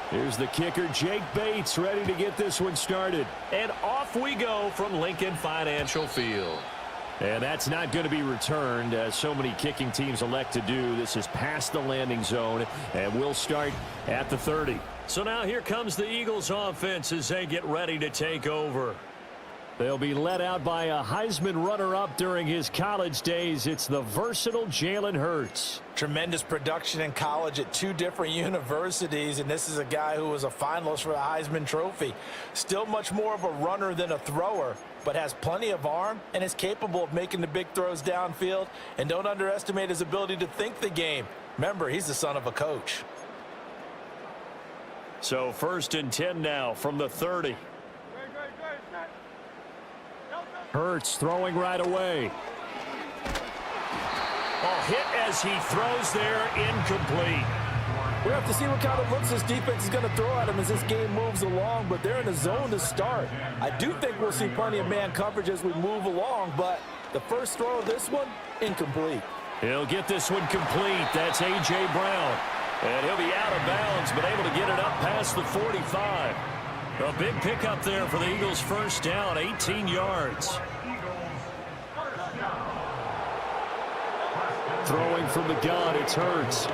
Here's the kicker, Jake Bates, ready to get this one started. And off we go from Lincoln Financial Field. And that's not going to be returned, as so many kicking teams elect to do. This is past the landing zone, and we'll start at the 30. So now here comes the Eagles offense as they get ready to take over. They'll be led out by a Heisman runner-up during his college days. It's the versatile Jalen Hurts. Tremendous production in college at 2 different universities, and this is a guy who was a finalist for the Heisman Trophy. Still much more of a runner than a thrower, but has plenty of arm and is capable of making the big throws downfield. And don't underestimate his ability to think the game. Remember, he's the son of a coach. So 1st and 10 now from the 30. Hurts throwing right away. Hit as he throws there, incomplete. We'll have to see what kind of looks this defense is going to throw at him as this game moves along, but they're in a zone to start. I do think we'll see plenty of man coverage as we move along, but the first throw of this one, incomplete. He'll get this one complete. That's A.J. Brown. And he'll be out of bounds, but able to get it up past the 45. A big pickup there for the Eagles' first down, 18 yards. Throwing from the gun, it's Hurts.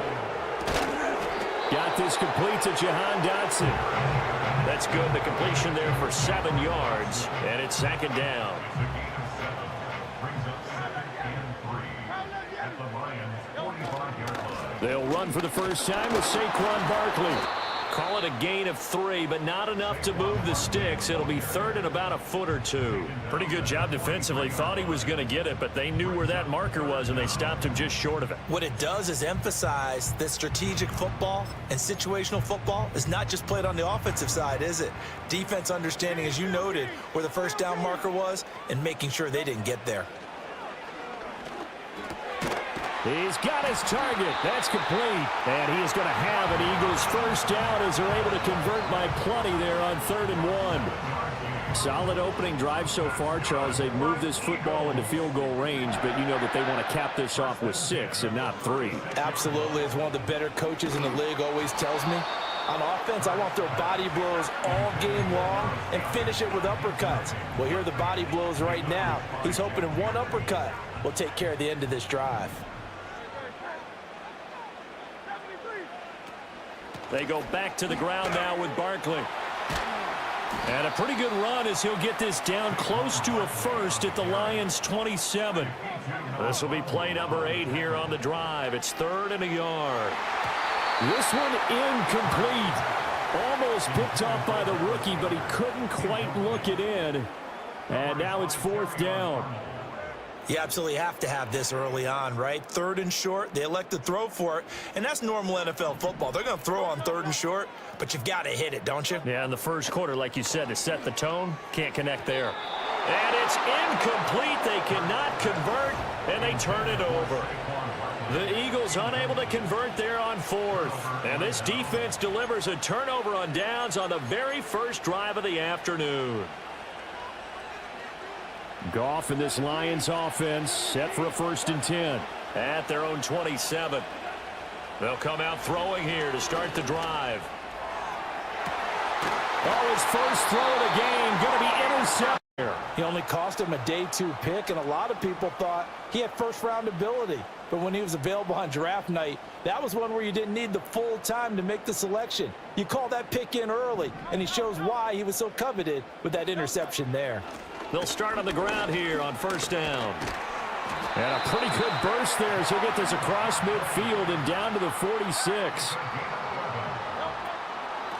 Got this complete to Jahan Dotson. That's good. The completion there for 7 yards, and it's 2nd down. They'll run for the first time with Saquon Barkley. Call it a gain of 3, but not enough to move the sticks. It'll be 3rd and about a foot or 2. Pretty good job defensively. Thought he was going to get it, but they knew where that marker was, and they stopped him just short of it. What it does is emphasize that strategic football and situational football is not just played on the offensive side, is it? Defense understanding, as you noted, where the first down marker was and making sure they didn't get there. He's got his target. That's complete. And he is going to have an Eagles first down as they're able to convert by plenty there on 3rd and 1. Solid opening drive so far, Charles. They've moved this football into field goal range, but you know that they want to cap this off with 6 and not 3. Absolutely. As one of the better coaches in the league always tells me, on offense, I want their body blows all game long and finish it with uppercuts. Well, here are the body blows right now. He's hoping in one uppercut will take care of the end of this drive. They go back to the ground now with Barkley. And a pretty good run as he'll get this down close to a first at the Lions' 27. This will be play number 8 here on the drive. It's 3rd and a yard. This one incomplete. Almost picked off by the rookie, but he couldn't quite look it in. And now it's 4th down. You absolutely have to have this early on, right? 3rd and short, they elect to throw for it, and that's normal NFL football. They're going to throw on 3rd and short, but you've got to hit it, don't you? Yeah, in the first quarter, like you said, to set the tone, can't connect there. And it's incomplete. They cannot convert, and they turn it over. The Eagles unable to convert there on 4th. And this defense delivers a turnover on downs on the very first drive of the afternoon. Goff in this Lions offense set for a 1st and 10. At their own 27. They'll come out throwing here to start the drive. Oh, his first throw of the game going to be intercepted. He only cost him a day 2 pick, and a lot of people thought he had first-round ability. But when he was available on draft night, that was one where you didn't need the full time to make the selection. You call that pick in early, and he shows why he was so coveted with that interception there. They'll start on the ground here on 1st down. And a pretty good burst there as he'll get this across midfield and down to the 46.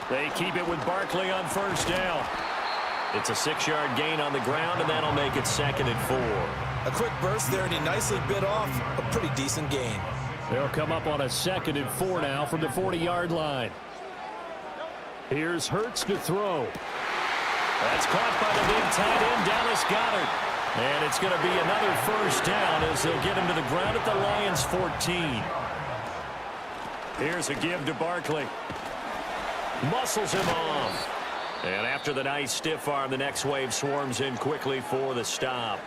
They keep it with Barkley on 1st down. It's a 6-yard gain on the ground, and that'll make it 2nd and 4. A quick burst there, and he nicely bit off a pretty decent gain. They'll come up on a 2nd and 4 now from the 40-yard line. Here's Hurts to throw. That's caught by the big tight end, Dallas Goedert. And it's going to be another first down as they'll get him to the ground at the Lions' 14. Here's a give to Barkley. Muscles him off. And after the nice stiff arm, the next wave swarms in quickly for the stop.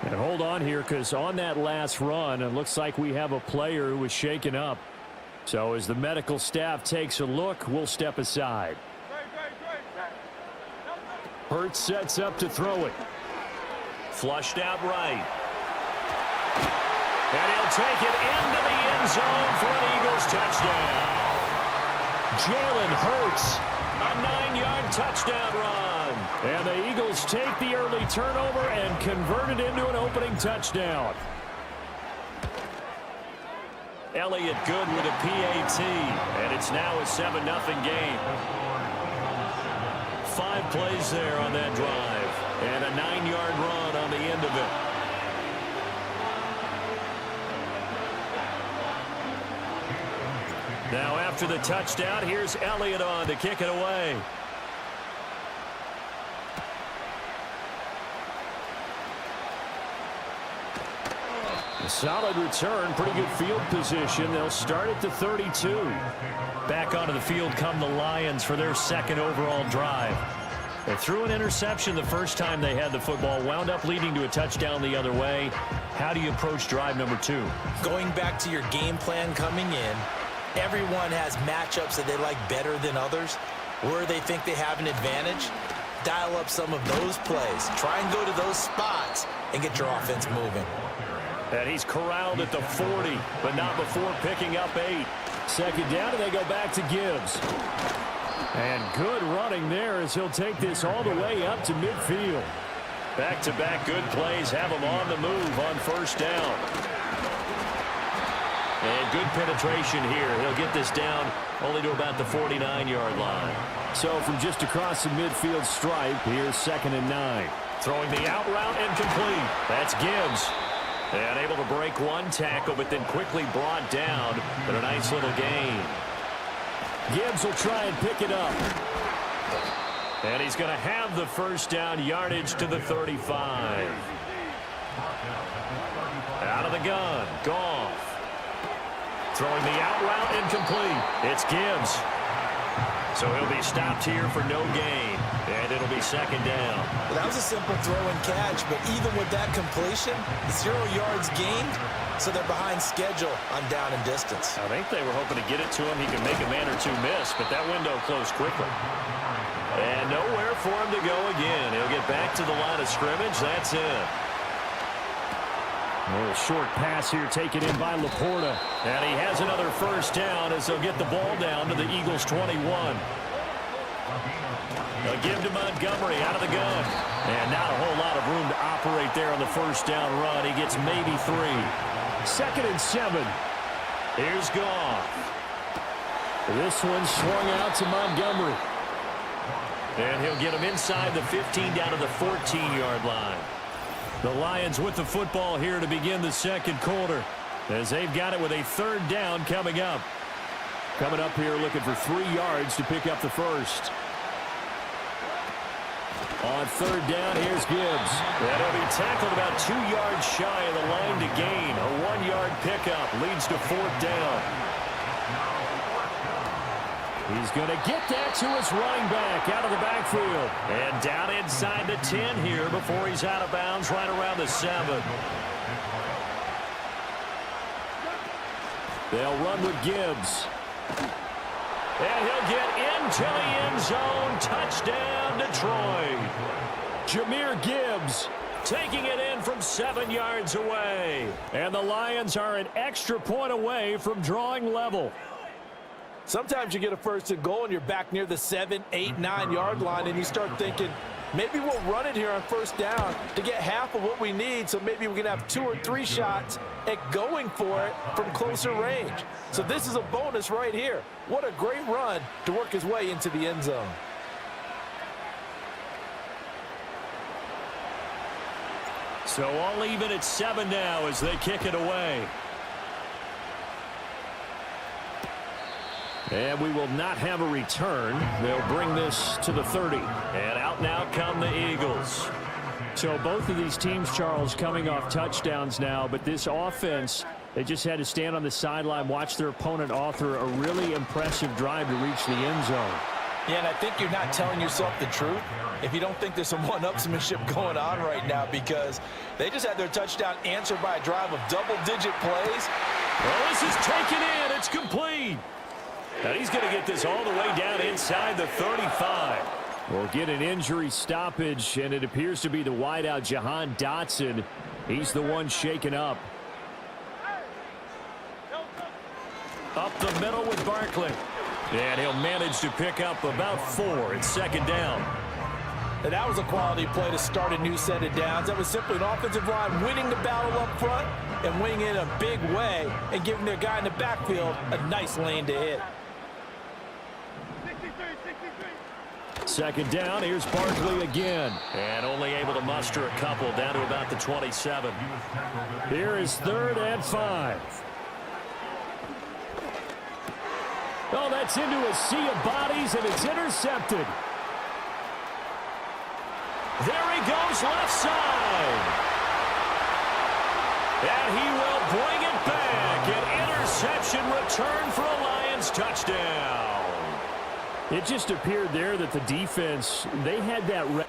And hold on here, because on that last run, it looks like we have a player who was shaken up. So as the medical staff takes a look, we'll step aside. Hurts sets up to throw it. Flushed out right. And he'll take it into the end zone for an Eagles touchdown. Jalen Hurts. A 9-yard touchdown run. And the Eagles take the early turnover and convert it into an opening touchdown. Elliott good with a PAT. And it's now a 7-0 game. 5 plays there on that drive. And a 9-yard run on the end of it. Now after the touchdown, here's Elliott on to kick it away. A solid return, pretty good field position. They'll start at the 32. Back onto the field come the Lions for their second overall drive. They threw an interception the first time they had the football, wound up leading to a touchdown the other way. How do you approach drive number 2? Going back to your game plan coming in, everyone has matchups that they like better than others. Where they think they have an advantage, dial up some of those plays. Try and go to those spots and get your offense moving. And he's corralled at the 40, but not before picking up 8. Second down, and they go back to Gibbs. And good running there as he'll take this all the way up to midfield. Back-to-back good plays have him on the move on first down. And good penetration here. He'll get this down only to about the 49-yard line. So from just across the midfield stripe, here's 2nd and 9. Throwing the out route incomplete. That's Gibbs. And able to break one tackle, but then quickly brought down. But a nice little gain. Gibbs will try and pick it up. And he's going to have the first down, yardage to the 35. Out of the gun, Goff. Throwing the out route incomplete. It's Gibbs. So he'll be stopped here for no gain. And it'll be second down. Well, that was a simple throw and catch, but even with that completion, 0 yards gained, so they're behind schedule on down and distance. I think they were hoping to get it to him. He could make a man or two miss, but that window closed quickly. And nowhere for him to go again. He'll get back to the line of scrimmage. That's it. A little short pass here taken in by Laporta. And he has another first down as they'll get the ball down to the Eagles 21. They'll give to Montgomery out of the gun. And not a whole lot of room to operate there on the first down run. He gets maybe 3. 2nd and 7. Here's Goff. This one swung out to Montgomery. And he'll get him inside the 15 down to the 14-yard line. The Lions with the football here to begin the second quarter, as they've got it with a 3rd down coming up. Coming up here looking for 3 yards to pick up the first. On 3rd down, here's Gibbs. And he'll be tackled about 2 yards shy of the line to gain. A 1-yard pickup leads to 4th down. He's going to get that to his running back out of the backfield. And down inside the 10 here before he's out of bounds right around the 7. They'll run with Gibbs. And he'll get into the end zone. Touchdown, Detroit. Jahmyr Gibbs taking it in from 7 yards away. And the Lions are an extra point away from drawing level. Sometimes you get a 1st and goal and you're back near the 7, 8, 9-yard line and you start thinking, maybe we'll run it here on 1st down to get half of what we need, so maybe we can have 2 or 3 shots at going for it from closer range. So this is a bonus right here. What a great run to work his way into the end zone. So all even at 7 now as they kick it away. And we will not have a return. They'll bring this to the 30. And out now come the Eagles. So both of these teams, Charles, coming off touchdowns now, but this offense, they just had to stand on the sideline, watch their opponent author a really impressive drive to reach the end zone. Yeah, and I think you're not telling yourself the truth if you don't think there's some one-upsmanship going on right now, because they just had their touchdown answered by a drive of double-digit plays. Well, this is taken in. It's complete. And he's going to get this all the way down inside the 35. We'll get an injury stoppage, and it appears to be the wideout, Jahan Dotson. He's the one shaken up. Up the middle with Barkley. And he'll manage to pick up about 4. It's second down. And that was a quality play to start a new set of downs. That was simply an offensive line winning the battle up front and winning in a big way and giving their guy in the backfield a nice lane to hit. Second down, here's Barkley again. And only able to muster a couple down to about the 27. Here is 3rd and 5. Oh, that's into a sea of bodies, and it's intercepted. There he goes left side. And he will bring it back. An interception return for a Lions touchdown. It just appeared there that the defense, they had that.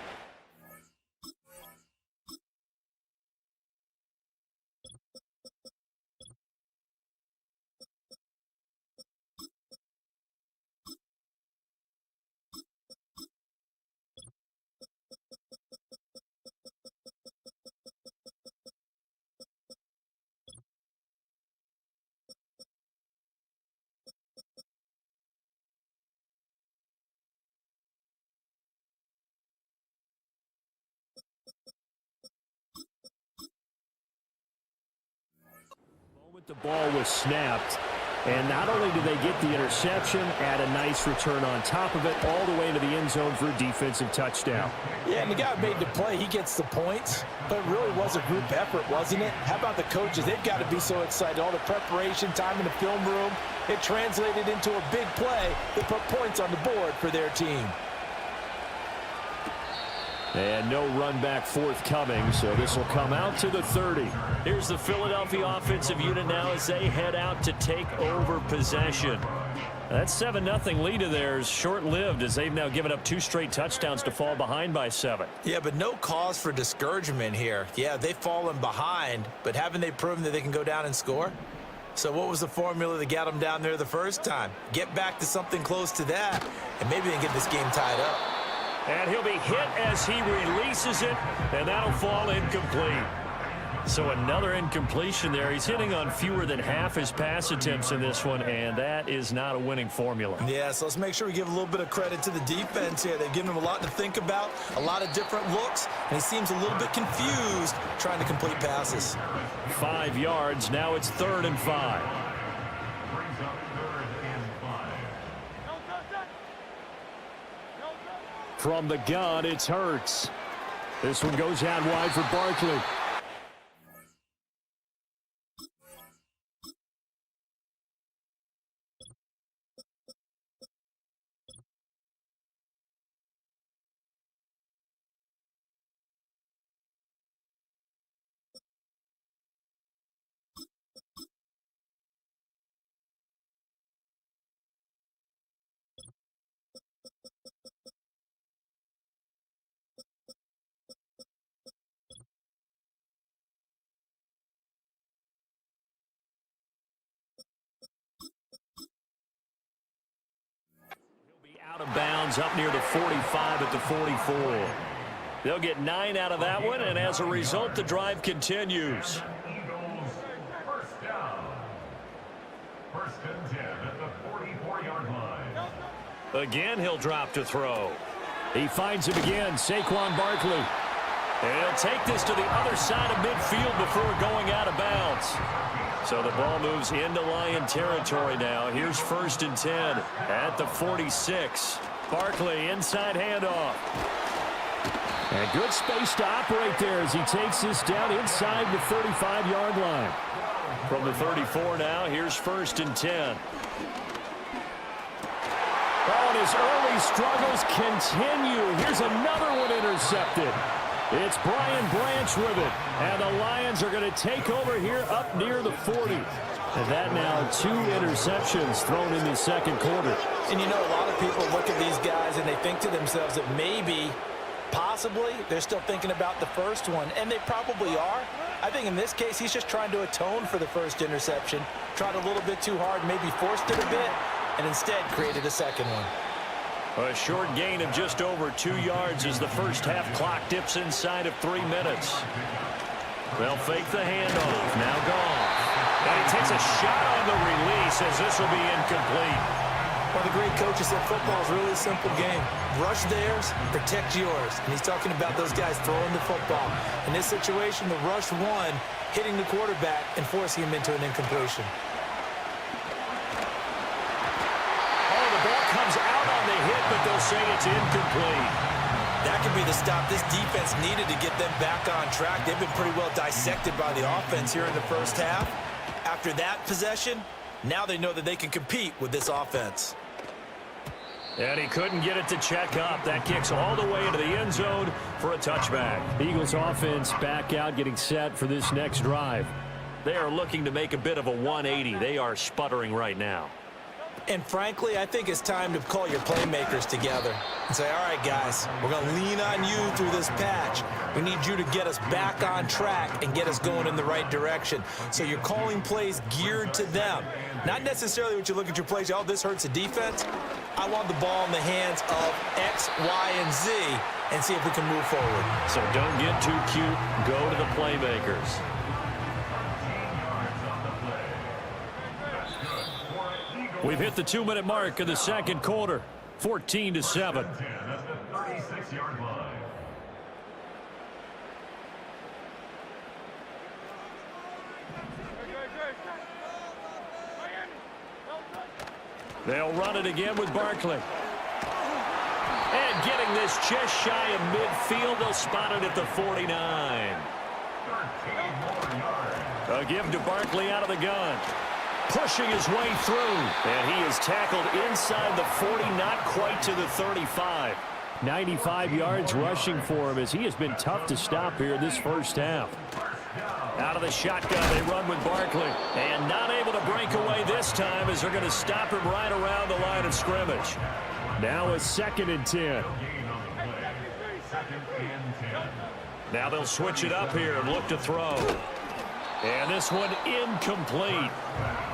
The ball was snapped, and not only did they get the interception, add a nice return on top of it, all the way into the end zone for a defensive touchdown. Yeah, and the guy made the play. He gets the points, but it really was a group effort, wasn't it? How about the coaches? They've got to be so excited. All the preparation, time in the film room, it translated into a big play that put points on the board for their team. And no run back forthcoming, so this will come out to the 30. Here's the Philadelphia offensive unit now as they head out to take over possession. That 7-0 lead of theirs short-lived as they've now given up 2 straight touchdowns to fall behind by 7. Yeah, but no cause for discouragement here. Yeah, they've fallen behind, but haven't they proven that they can go down and score? So what was the formula that got them down there the first time? Get back to something close to that, and maybe they can get this game tied up. And he'll be hit as he releases it, and that'll fall incomplete. So another incompletion there. He's hitting on fewer than half his pass attempts in this one, and that is not a winning formula. Yeah, so let's make sure we give a little bit of credit to the defense here. They've given him a lot to think about, a lot of different looks, and he seems a little bit confused trying to complete passes. 5 yards. Now it's 3rd and 5. From the gun, it's Hurts. This one goes out wide for Barkley. Out of bounds up near the 45 at the 44. They'll get 9 out of that one, and as a result, the drive continues. First down. 1st and 10 at the 44-yard line. Again, he'll drop to throw. He finds him again, Saquon Barkley. And he'll take this to the other side of midfield before going out of bounds. So the ball moves into Lion territory now. Here's 1st and 10 at the 46. Barkley, inside handoff. And good space to operate there as he takes this down inside the 35-yard line. From the 34 now, here's 1st and 10. Oh, and his early struggles continue. Here's another one intercepted. It's Brian Branch with it. And the Lions are going to take over here up near the 40. And that now 2 interceptions thrown in the second quarter. And you know, a lot of people look at these guys and they think to themselves that maybe Possibly, they're still thinking about the first one, and they probably are. I think in this case, he's just trying to atone for the first interception, tried a little bit too hard, maybe forced it a bit, and instead created a second one. A short gain of just over 2 yards as the first half clock dips inside of 3 minutes. They'll fake the handoff. Now gone. And he takes a shot on the release as this will be incomplete. Well, the great coach said football is really a simple game. Rush theirs, protect yours. And he's talking about those guys throwing the football. In this situation, the rush one, hitting the quarterback and forcing him into an incompletion. Oh, the ball comes out on the hit, but they'll say it's incomplete. That could be the stop this defense needed to get them back on track. They've been pretty well dissected by the offense here in the first half. After that possession, now they know that they can compete with this offense. And he couldn't get it to check up. That kicks all the way into the end zone for a touchback. Eagles offense back out, getting set for this next drive. They are looking to make a bit of a 180. They are sputtering right now. And frankly, I think it's time to call your playmakers together and say, all right, guys, we're going to lean on you through this patch. We need you to get us back on track and get us going in the right direction. So you're calling plays geared to them. Not necessarily what you look at your plays, oh, this hurts the defense. I want the ball in the hands of X, Y, and Z and see if we can move forward. So don't get too cute. Go to the playmakers. We've hit the 2-minute mark of the second quarter. 14-7. They'll run it again with Barkley. And getting this just shy of midfield, they'll spot it at the 49. A give to Barkley out of the gun. Pushing his way through. And he is tackled inside the 40, not quite to the 35. 95 yards rushing for him as he has been tough to stop here this first half. Out of the shotgun, they run with Barkley. And not able to break away this time as they're going to stop him right around the line of scrimmage. Now a 2nd and 10. Now they'll switch it up here and look to throw. And this one incomplete.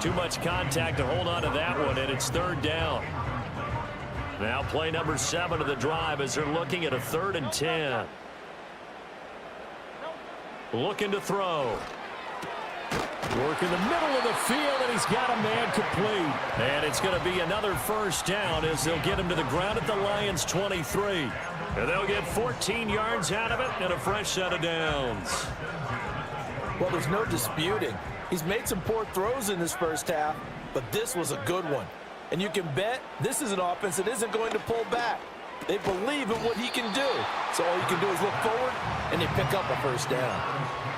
Too much contact to hold on to that one, and it's 3rd down. Now play number 7 of the drive as they're looking at a 3rd and 10. Looking to throw. Work in the middle of the field, and he's got a man complete. And it's going to be another 1st down as they'll get him to the ground at the Lions' 23. And they'll get 14 yards out of it and a fresh set of downs. Well, there's no disputing. He's made some poor throws in this first half, but this was a good one. And you can bet this is an offense that isn't going to pull back. They believe in what he can do. So all you can do is look forward, and they pick up a 1st down.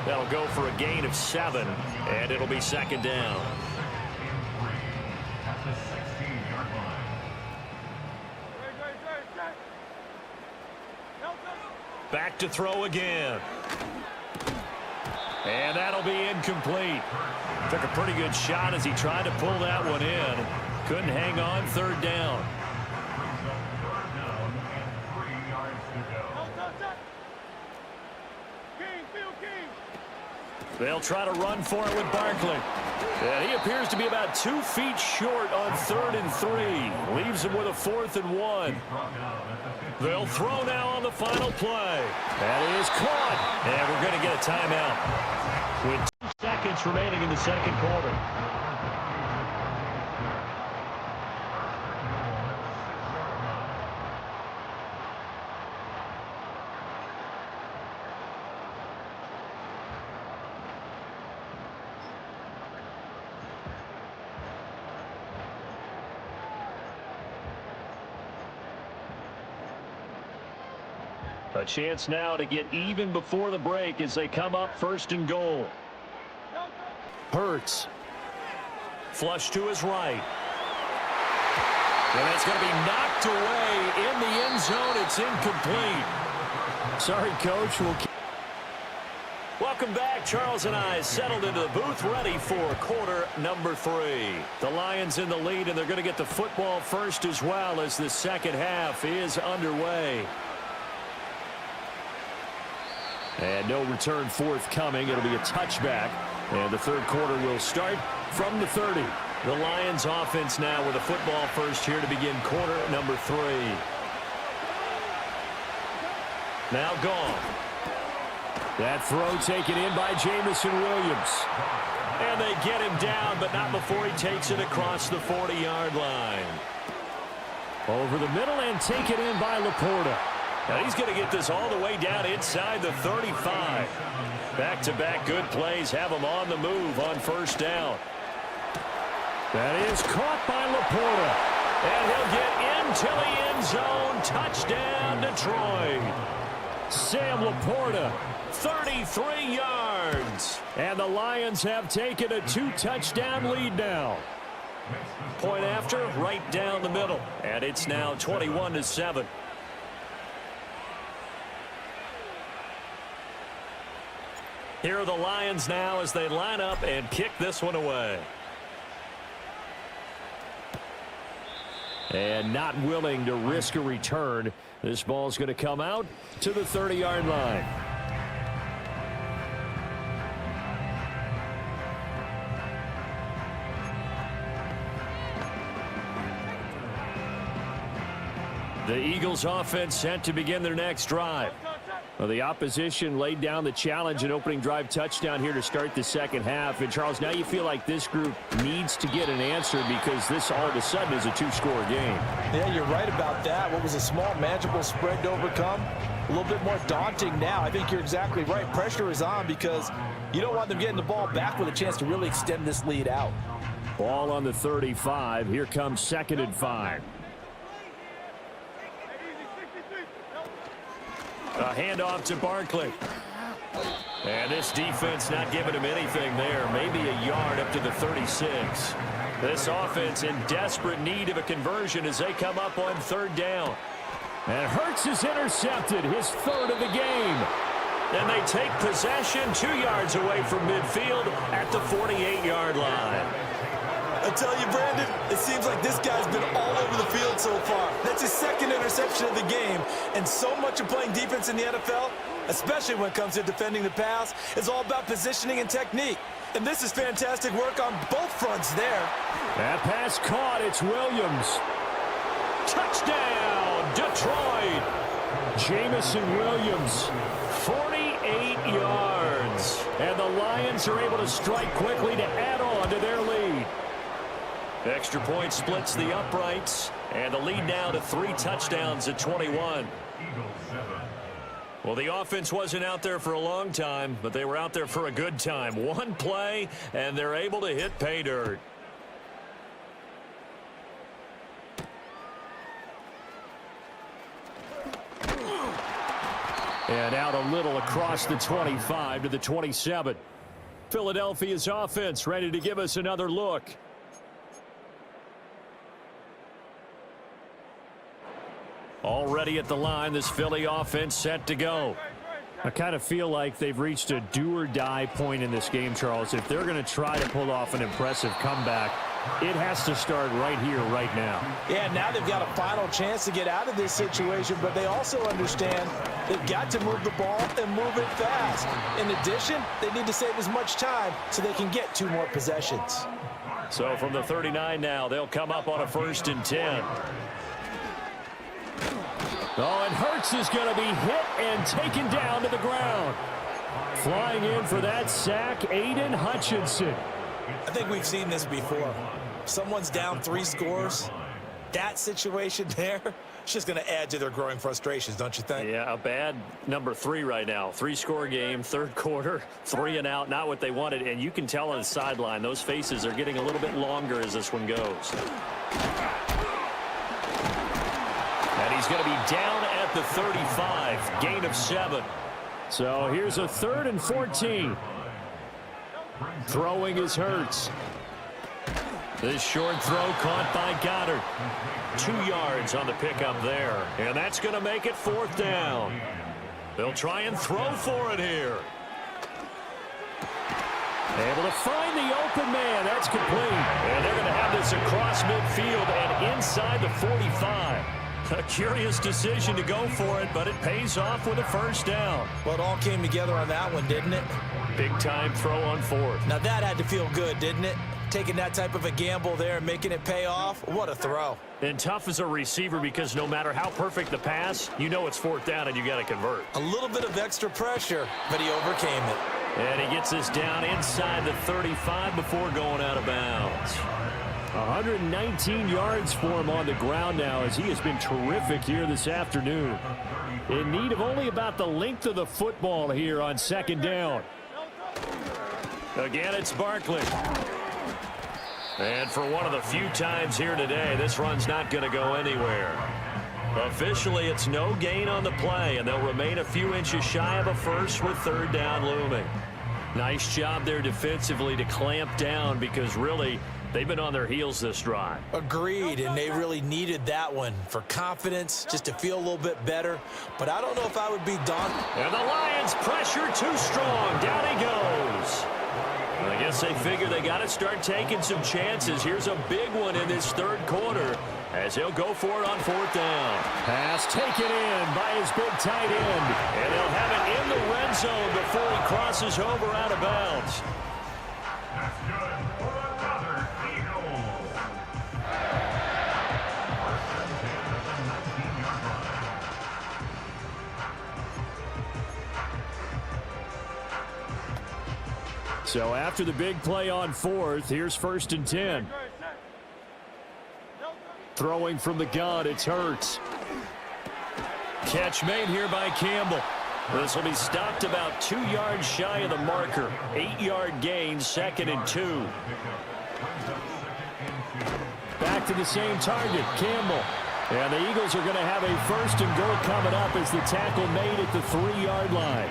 They'll go for a gain of 7, and it'll be 2nd down. Back to throw again. And that'll be incomplete. Took a pretty good shot as he tried to pull that one in. Couldn't hang on. 3rd down. They'll try to run for it with Barkley. And he appears to be about 2 feet short on 3rd and 3. Leaves him with a 4th and 1. They'll throw now on the final play. That is caught. And we're going to get a timeout with 2 seconds remaining in the second quarter. A chance now to get even before the break as they come up 1st and goal. Hurts. Flush to his right. And it's going to be knocked away in the end zone. It's incomplete. Sorry, Coach. Welcome back. Charles and I settled into the booth ready for quarter number 3. The Lions in the lead, and they're going to get the football first as well as the second half is underway. And no return forthcoming. It'll be a touchback. And the third quarter will start from the 30. The Lions offense now with a football first here to begin quarter number 3. Now gone. That throw taken in by Jamison Williams. And they get him down, but not before he takes it across the 40-yard line. Over the middle and taken in by Laporta. Now he's going to get this all the way down inside the 35. Back-to-back good plays have him on the move on first down. That is caught by Laporta. And he'll get into the end zone. Touchdown, Detroit. Sam Laporta, 33 yards. and the Lions have taken a 2-touchdown lead now. Point after, right down the middle. And it's now 21-7. Here are the Lions now as they line up and kick this one away. And not willing to risk a return. This ball's going to come out to the 30-yard line. The Eagles offense set to begin their next drive. Well, the opposition laid down the challenge and opening drive touchdown here to start the second half. And, Charles, now you feel like this group needs to get an answer because this all of a sudden is a 2-score game. Yeah, you're right about that. What was a small, manageable spread to overcome, a little bit more daunting now. I think you're exactly right. Pressure is on because you don't want them getting the ball back with a chance to really extend this lead out. Ball on the 35. Here comes 2nd and 5. A handoff to Barkley. And this defense not giving him anything there. Maybe a yard up to the 36. This offense in desperate need of a conversion as they come up on 3rd down. And Hurts is intercepted, his 3rd of the game. And they take possession 2 yards away from midfield at the 48-yard line. I tell you, Brandon, it seems like this guy's been all over the field so far. That's his 2nd interception of the game. And so much of playing defense in the NFL, especially when it comes to defending the pass, is all about positioning and technique. And this is fantastic work on both fronts there. That pass caught. It's Williams. Touchdown, Detroit. Jamison Williams, 48 yards. And the Lions are able to strike quickly to add on to their lead. Extra point splits the uprights, and the lead now to 3 touchdowns at 21. Well, the offense wasn't out there for a long time, but they were out there for a good time. One play, and they're able to hit pay dirt. And out a little across the 25 to the 27. Philadelphia's offense ready to give us another look. Already at the line, this Philly offense set to go. I kind of feel like they've reached a do-or-die point in this game, Charles. If they're going to try to pull off an impressive comeback, it has to start right here, right now. Yeah, now they've got a final chance to get out of this situation, but they also understand they've got to move the ball and move it fast. In addition, they need to save as much time so they can get 2 more possessions. So from the 39 now, they'll come up on a 1st and 10. Oh, and Hurts is going to be hit and taken down to the ground. Flying in for that sack, Aiden Hutchinson. I think we've seen this before. Someone's down 3 scores. That situation there, it's just going to add to their growing frustrations, don't you think? Yeah, a bad number 3 right now. 3-score game, 3rd quarter, 3 and out, not what they wanted. And you can tell on the sideline, those faces are getting a little bit longer as this one goes. And he's going to be down at the 35, gain of 7. So here's a 3rd and 14. Throwing is Hurts. This short throw caught by Goddard. 2 yards on the pickup there. And that's going to make it 4th down. They'll try and throw for it here. Able to find the open man. That's complete. And they're going to have this across midfield and inside the 45. A curious decision to go for it, but it pays off with a first down. Well, it all came together on that one, didn't it? Big-time throw on fourth. Now that had to feel good, didn't it? Taking that type of a gamble there and making it pay off. What a throw. And tough as a receiver because no matter how perfect the pass, you know it's fourth down and you got to convert. A little bit of extra pressure, but he overcame it. And he gets this down inside the 35 before going out of bounds. 119 yards for him on the ground now as he has been terrific here this afternoon. In need of only about the length of the football here on second down. Again, it's Barkley. And for one of the few times here today, this run's not going to go anywhere. Officially, it's no gain on the play, and they'll remain a few inches shy of a first with third down looming. Nice job there defensively to clamp down because really, they've been on their heels this drive. Agreed, and they really needed that one for confidence, just to feel a little bit better. But I don't know if I would be daunted. And the Lions pressure too strong. Down he goes. I guess they figure they got to start taking some chances. Here's a big one in this third quarter as he'll go for it on fourth down. Pass taken in by his big tight end. And they'll have it in the red zone before he crosses over out of bounds. That's good for another Eagle. First and 10 at the 19-yard line. So after the big play on fourth, here's first and 10. Throwing from the gun, it's Hurts. Catch made here by Campbell. This will be stopped about 2 yards shy of the marker. 8-yard gain, second and 2. Back to the same target, Campbell. And the Eagles are going to have a first and goal coming up as the tackle made at the 3-yard line.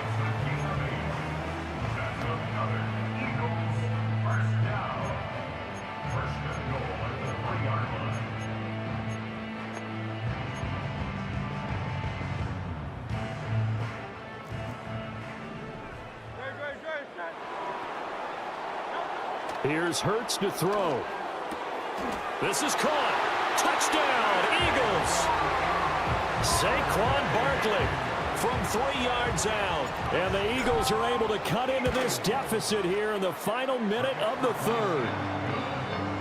Here's Hurts to throw. This is caught. Touchdown, Eagles. Saquon Barkley from 3 yards out. And the Eagles are able to cut into this deficit here in the final minute of the third.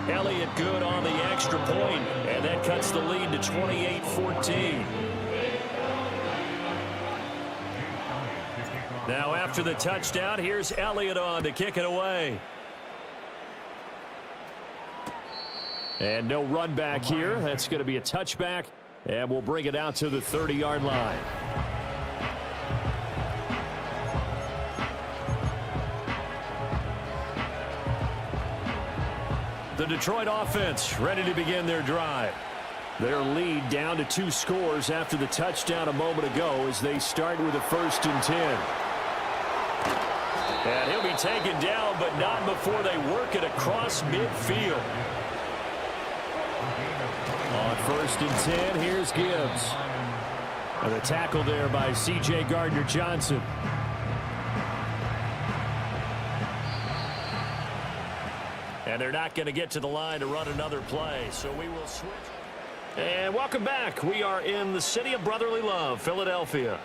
Elliott good on the extra point, and that cuts the lead to 28-14. Now after the touchdown, here's Elliott on to kick it away. And no run back here. That's going to be a touchback, and we'll bring it out to the 30-yard line. The Detroit offense ready to begin their drive. Their lead down to 2 scores after the touchdown a moment ago as they start with a first and 10. And he'll be taken down, but not before they work it across midfield. On first and 10, here's Gibbs. And the tackle there by C.J. Gardner-Johnson. And they're not going to get to the line to run another play, so we will switch. And welcome back. We are in the city of brotherly love, Philadelphia.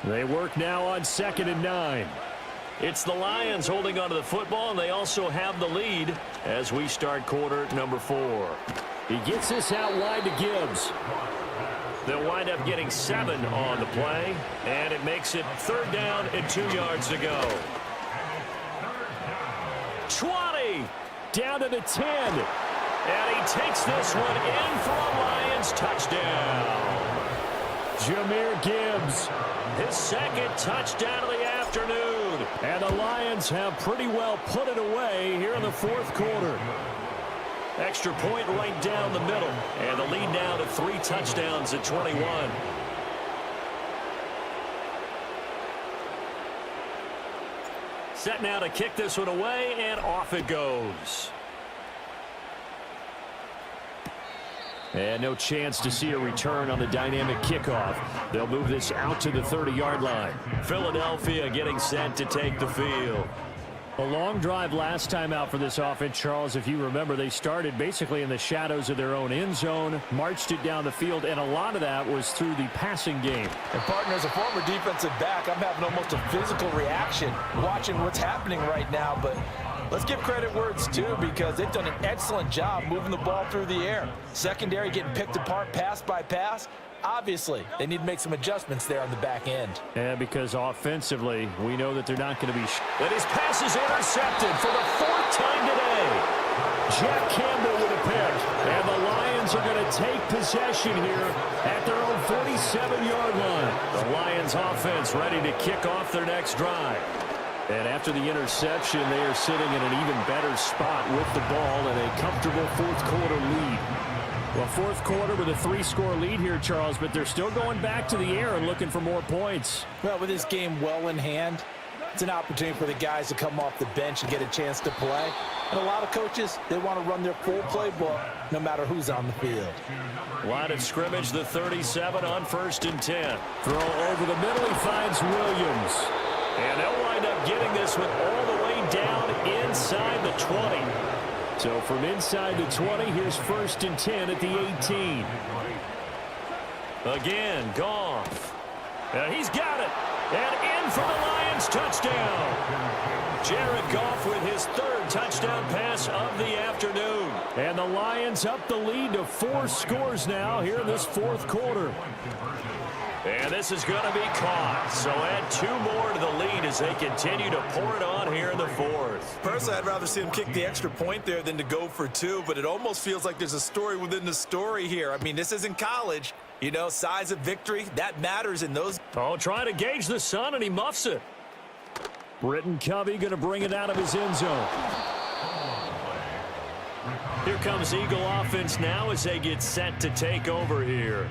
They work now on second and 9. It's the Lions holding onto the football, and they also have the lead as we start quarter number 4. He gets this out wide to Gibbs. They'll wind up getting 7 on the play, and it makes it third down and 2 yards to go. 20 down to the 10. And he takes this one in for a Lions touchdown. Jahmyr Gibbs. His second touchdown of the afternoon. And the Lions have pretty well put it away here in the fourth quarter. Extra point right down the middle. And the lead now to 3 touchdowns at 21. Set now to kick this one away, and off it goes. And no chance to see a return on the dynamic kickoff. They'll move this out to the 30-yard line. Philadelphia getting set to take the field. A long drive last time out for this offense, Charles. If you remember, they started basically in the shadows of their own end zone, marched it down the field, and a lot of that was through the passing game. And partner, as a former defensive back, I'm having almost a physical reaction watching what's happening right now. But let's give credit where it's due, because they've done an excellent job moving the ball through the air. Secondary getting picked apart pass by pass. Obviously, they need to make some adjustments there on the back end. Yeah, because offensively, we know that they're not going to be... And his pass is intercepted for the 4th time today. Jack Campbell with a pick. And the Lions are going to take possession here at their own 47-yard line. The Lions offense ready to kick off their next drive. And after the interception, they are sitting in an even better spot with the ball and a comfortable fourth-quarter lead. Well, fourth quarter with a 3-score lead here, Charles, but they're still going back to the air and looking for more points. Well, with this game well in hand, it's an opportunity for the guys to come off the bench and get a chance to play. And a lot of coaches, they want to run their full playbook no matter who's on the field. Line of scrimmage, the 37 on 1st and 10. Throw over the middle, he finds Williams. And they'll wind up getting this one all the way down inside the 20. So from inside the 20, here's 1st and 10 at the 18. Again, Goff. He's got it. And in for the Lions, touchdown. Jared Goff with his 3rd touchdown pass of the afternoon. And the Lions up the lead to 4 scores now here in this fourth quarter. And this is going to be caught. So add 2 more to the lead as they continue to pour it on here in the 4th. Personally, I'd rather see him kick the extra point there than to go for 2, but it almost feels like there's a story within the story here. I mean, this isn't college. You know, size of victory, that matters in those. Oh, trying to gauge the sun, and he muffs it. Britton Covey going to bring it out of his end zone. Here comes Eagle offense now as they get set to take over here.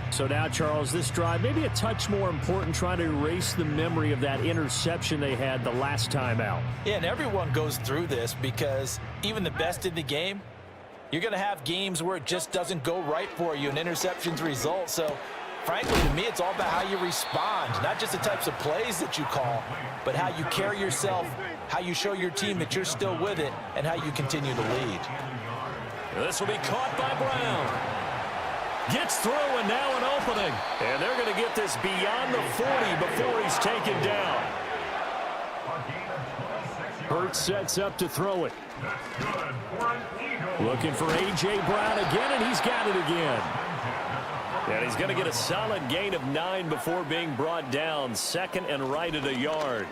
So now, Charles, this drive maybe a touch more important, trying to erase the memory of that interception they had the last time out. Yeah, and everyone goes through this, because even the best in the game, you're going to have games where it just doesn't go right for you and interceptions result. So, frankly, to me, it's all about how you respond, not just the types of plays that you call, but how you carry yourself, how you show your team that you're still with it, and how you continue to lead. This will be caught by Brown. Gets through, and now an opening. And they're going to get this beyond the 40 before he's taken down. Hurts sets up to throw it. Looking for A.J. Brown again, and he's got it again. And he's going to get a solid gain of 9 before being brought down. 2nd and right at a yard.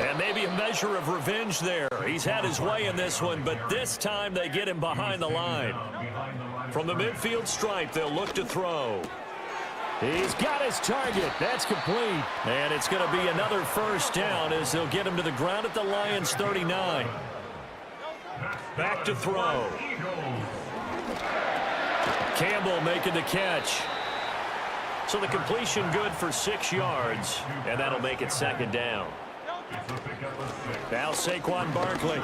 And maybe a measure of revenge there. He's had his way in this one, but this time they get him behind the line. From the midfield stripe, they'll look to throw. He's got his target. That's complete. And it's going to be another 1st down as they'll get him to the ground at the Lions' 39. Back to throw. Campbell making the catch. So the completion good for 6 yards, and that'll make it 2nd down. Now Saquon Barkley.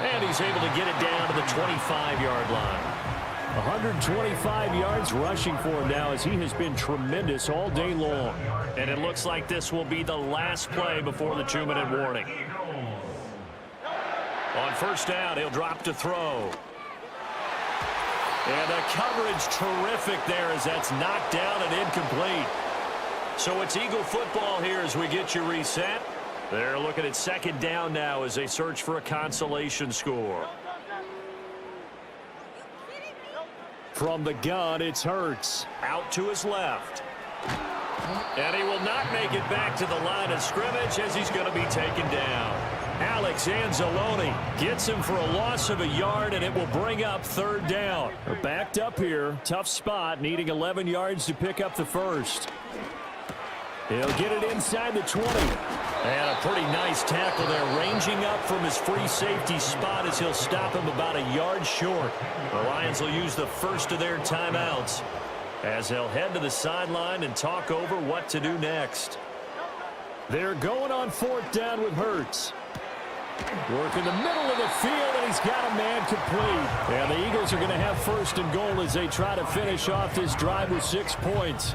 And he's able to get it down to the 25-yard line. 125 yards rushing for him now, as he has been tremendous all day long. And it looks like this will be the last play before the 2-minute warning. On 1st down, he'll drop to throw. And the coverage terrific there as that's knocked down and incomplete. So it's Eagle football here as we get you reset. They're looking at 2nd down now as they search for a consolation score. From the gun, it's Hurts. Out to his left. And he will not make it back to the line of scrimmage as he's going to be taken down. Alex Anzalone gets him for a loss of a yard, and it will bring up 3rd down. They're backed up here. Tough spot, needing 11 yards to pick up the 1st. He'll get it inside the 20. And a pretty nice tackle there, ranging up from his free safety spot as he'll stop him about a yard short. The Lions will use the 1st of their timeouts as they'll head to the sideline and talk over what to do next. They're going on 4th down with Hurts. Work in the middle of the field, and he's got a man complete. And the Eagles are going to have 1st and goal as they try to finish off this drive with 6 points.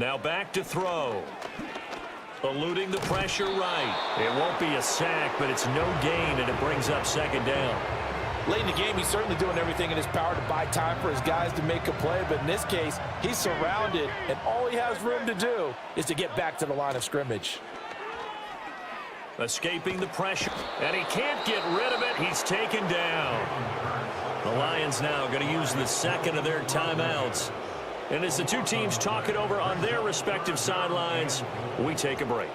Now back to throw. Eluding the pressure right. It won't be a sack, but it's no gain, and it brings up second down. Late in the game, he's certainly doing everything in his power to buy time for his guys to make a play. But in this case, he's surrounded, and all he has room to do is to get back to the line of scrimmage. Escaping the pressure, and he can't get rid of it. He's taken down. The Lions now going to use the second of their timeouts. And as the two teams talk it over on their respective sidelines, we take a break.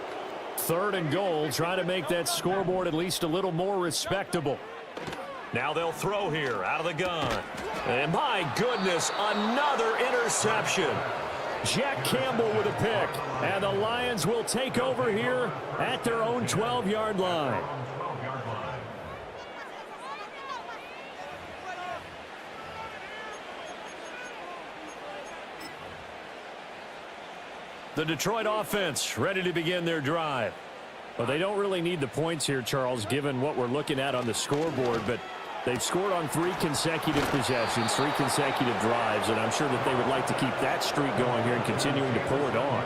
3rd and goal, trying to make that scoreboard at least a little more respectable. Now they'll throw here out of the gun. And my goodness, another interception. Jack Campbell with a pick. And the Lions will take over here at their own 12-yard line. The Detroit offense ready to begin their drive. Well, they don't really need the points here, Charles, given what we're looking at on the scoreboard, but they've scored on 3 consecutive possessions, 3 consecutive drives, and I'm sure that they would like to keep that streak going here and continuing to pull it on.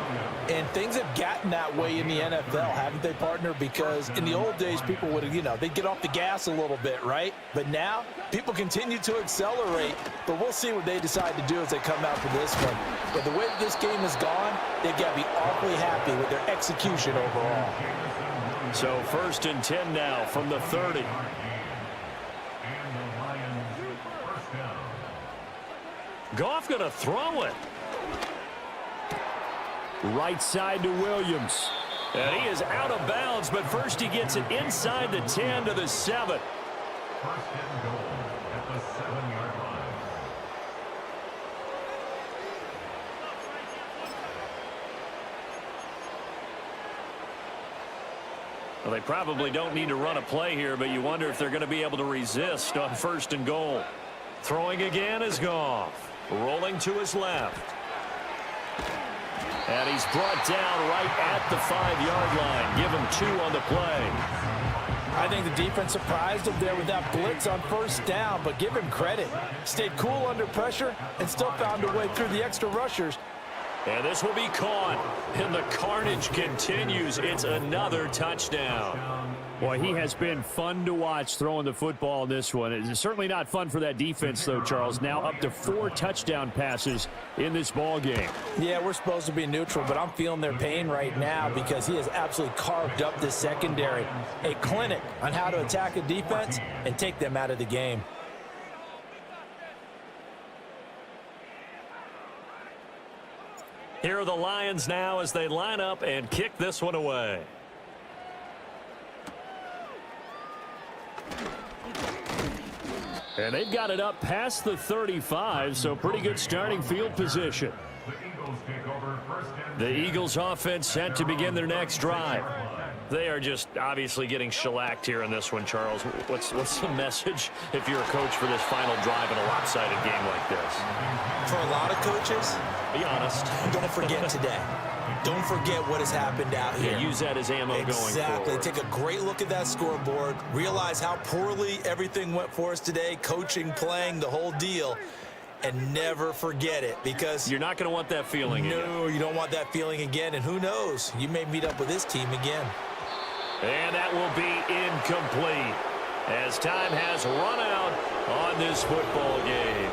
And things have gotten that way in the NFL, haven't they, partner? Because in the old days, people would, they'd get off the gas a little bit, right? But now, people continue to accelerate, but we'll see what they decide to do as they come out for this one. But the way that this game has gone, they've got to be awfully happy with their execution overall. So 1st and 10 now from the 30. Goff going to throw it. Right side to Williams. And he is out of bounds, but first he gets it inside the 10 to the 7. 1st and goal at the 7-yard line. Well, they probably don't need to run a play here, but you wonder if they're going to be able to resist on 1st and goal. Throwing again is Goff. Rolling to his left. And he's brought down right at the 5-yard line. Give him 2 on the play. I think the defense surprised him there with that blitz on 1st down, but give him credit. Stayed cool under pressure and still found a way through the extra rushers. And this will be caught. And the carnage continues. It's another touchdown. Boy, he has been fun to watch throwing the football in this one. It's certainly not fun for that defense, though, Charles. Now up to 4 touchdown passes in this ball game. Yeah, we're supposed to be neutral, but I'm feeling their pain right now because he has absolutely carved up this secondary. A clinic on how to attack a defense and take them out of the game. Here are the Lions now as they line up and kick this one away. And they've got it up past the 35, so pretty good starting field position. The Eagles offense set to begin their next drive. They are just obviously getting shellacked here in this one, Charles. What's the message if you're a coach for this final drive in a lopsided game like this? For a lot of coaches, be honest. Don't forget today. Don't forget what has happened out here. Yeah, use that as ammo going forward. Exactly. Take a great look at that scoreboard. Realize how poorly everything went for us today. Coaching, playing, the whole deal. And never forget it, because you're not going to want that feeling again. No, you don't want that feeling again. And who knows? You may meet up with this team again. And that will be incomplete as time has run out on this football game.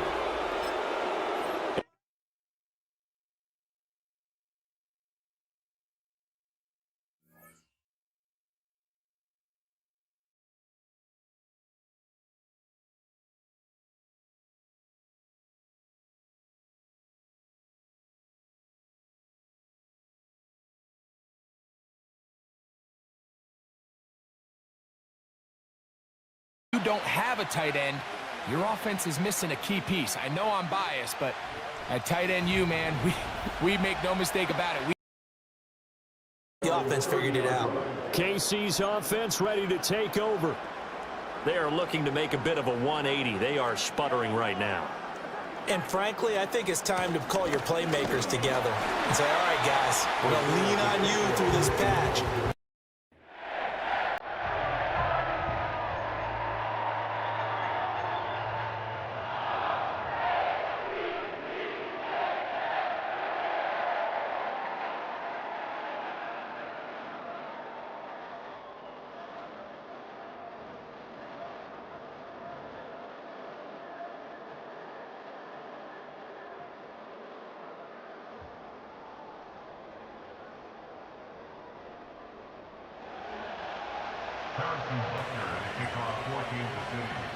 You don't have a tight end, your offense is missing a key piece. I know I'm biased, but at tight end, man, we make no mistake about it. The offense figured it out. KC's offense ready to take over. They are looking to make a bit of a 180. They are sputtering right now. And frankly, I think it's time to call your playmakers together and say, all right, guys, we're going to lean on you through this patch. Harrison Butker to kick off 14-6.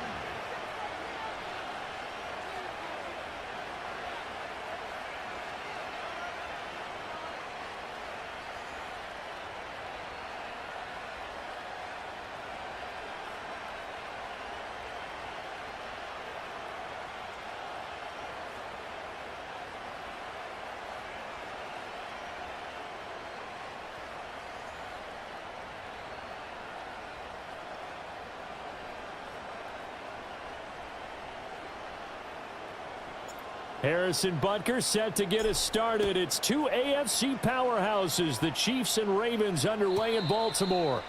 Harrison Butker set to get us started. It's two AFC powerhouses, the Chiefs and Ravens, underway in Baltimore.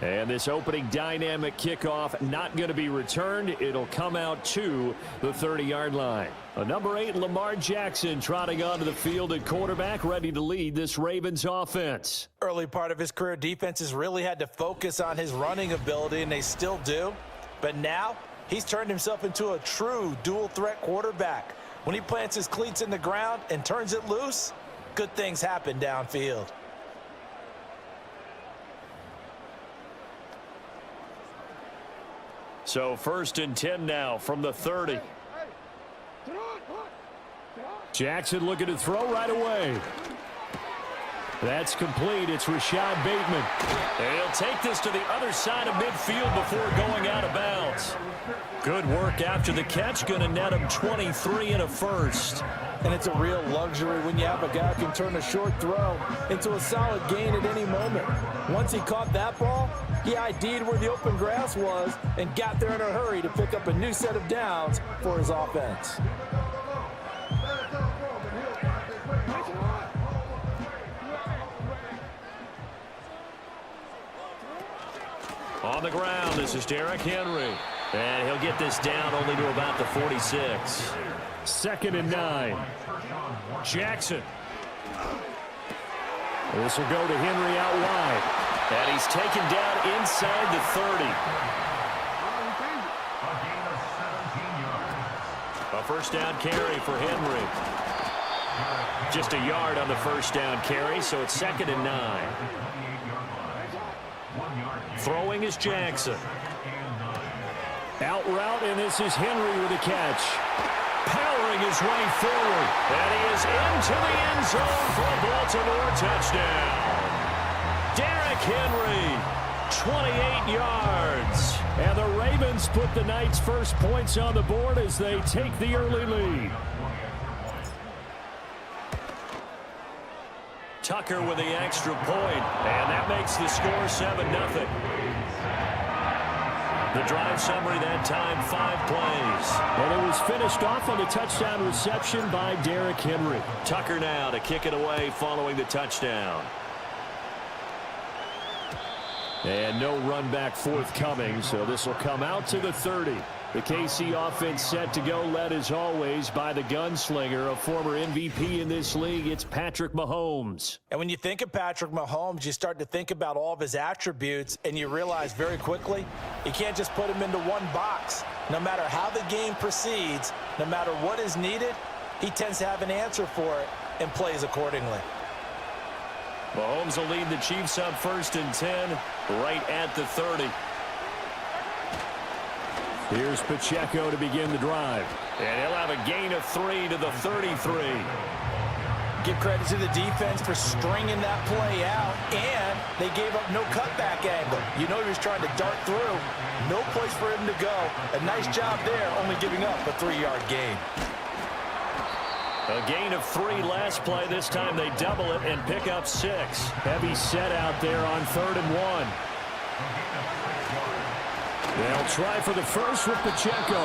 And this opening dynamic kickoff not going to be returned. It'll come out to the 30-yard line. A number 8, Lamar Jackson, trotting onto the field at quarterback, ready to lead this Ravens offense. Early part of his career, defenses really had to focus on his running ability, and they still do. But now he's turned himself into a true dual-threat quarterback. When he plants his cleats in the ground and turns it loose, good things happen downfield. So 1st and 10 now from the 30. Jackson looking to throw right away. That's complete. It's Rashad Bateman. And he'll take this to the other side of midfield before going out of bounds. Good work after the catch. Going to net him 23 and a first. And it's a real luxury when you have a guy who can turn a short throw into a solid gain at any moment. Once he caught that ball, he ID'd where the open grass was and got there in a hurry to pick up a new set of downs for his offense. On the ground, this is Derrick Henry. And he'll get this down only to about the 46. 2nd and 9. Jackson. This will go to Henry out wide. And he's taken down inside the 30. A first down carry for Henry. Just a yard on the first down carry, so it's 2nd and 9. Throwing is Jackson. Out route, and this is Henry with a catch. Powering his way forward. And he is into the end zone for a Baltimore touchdown. Derrick Henry, 28 yards. And the Ravens put the Knights' first points on the board as they take the early lead. Tucker with the extra point, and that makes the score 7-0. The drive summary that time, 5 plays. And it was finished off on a touchdown reception by Derrick Henry. Tucker now to kick it away following the touchdown. And no run back forthcoming, so this will come out to the 30. The KC offense set to go, led as always by the gunslinger, a former MVP in this league. It's Patrick Mahomes. And when you think of Patrick Mahomes, you start to think about all of his attributes, and you realize very quickly you can't just put him into one box. No matter how the game proceeds, no matter what is needed, he tends to have an answer for it and plays accordingly. Mahomes will lead the Chiefs up 1st and 10, right at the 30. Here's Pacheco to begin the drive. And he'll have a gain of 3 to the 33. Give credit to the defense for stringing that play out, and they gave up no cutback angle. You know he was trying to dart through. No place for him to go. A nice job there, only giving up a 3-yard gain. A gain of 3 last play. This time they double it and pick up 6. Heavy set out there on 3rd and 1. They'll try for the first with Pacheco.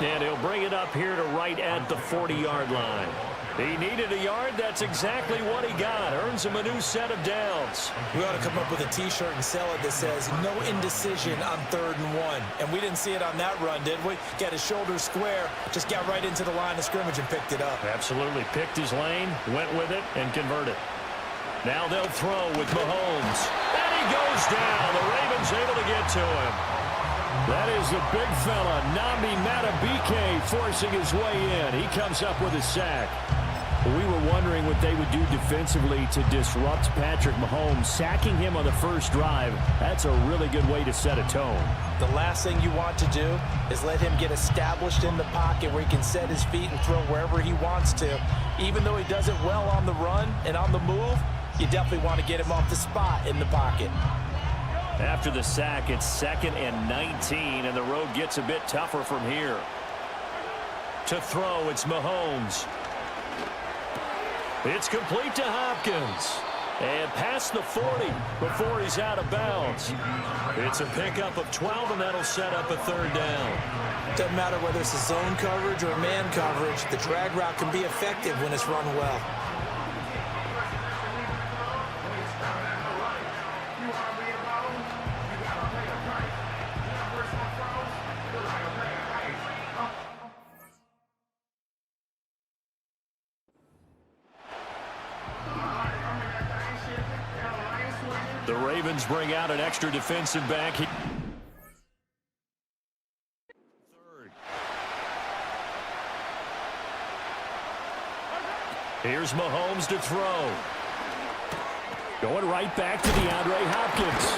And he'll bring it up here to right at the 40-yard line. He needed a yard. That's exactly what he got. Earns him a new set of downs. We ought to come up with a T-shirt and sell it that says, no indecision on 3rd and 1. And we didn't see it on that run, did we? Got his shoulders square, just got right into the line of scrimmage and picked it up. Absolutely. Picked his lane, went with it, and converted. Now they'll throw with Mahomes. And he goes down. The Ravens able to get to him. That is the big fella, Nnamdi Madubuike, forcing his way in. He comes up with a sack. We were wondering what they would do defensively to disrupt Patrick Mahomes. Sacking him on the first drive, that's a really good way to set a tone. The last thing you want to do is let him get established in the pocket where he can set his feet and throw wherever he wants to. Even though he does it well on the run and on the move, you definitely want to get him off the spot in the pocket. After the sack, it's 2nd and 19, and the road gets a bit tougher from here. To throw, it's Mahomes. It's complete to Hopkins. And past the 40 before he's out of bounds. It's a pickup of 12, and that'll set up a 3rd down. Doesn't matter whether it's a zone coverage or man coverage, the drag route can be effective when it's run well. The Ravens bring out an extra defensive back. Third. Here's Mahomes to throw. Going right back to DeAndre Hopkins.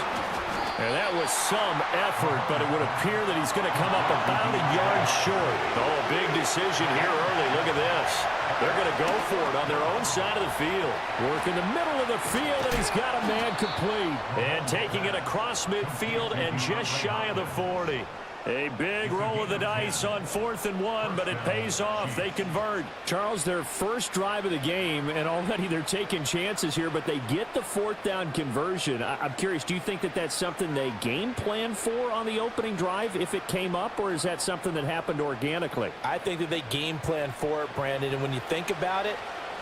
And that was some effort, but it would appear that he's going to come up about a yard short. Oh, a big decision here early. Look at this. They're going to go for it on their own side of the field. Work in the middle of the field, and he's got a man complete. And taking it across midfield and just shy of the 40. A big roll of the dice on 4th and 1, but it pays off. They convert. Charles, their first drive of the game, and already they're taking chances here, but they get the 4th down conversion. I'm curious, do you think that that's something they game plan for on the opening drive if it came up, or is that something that happened organically? I think that they game plan for it, Brandon, and when you think about it,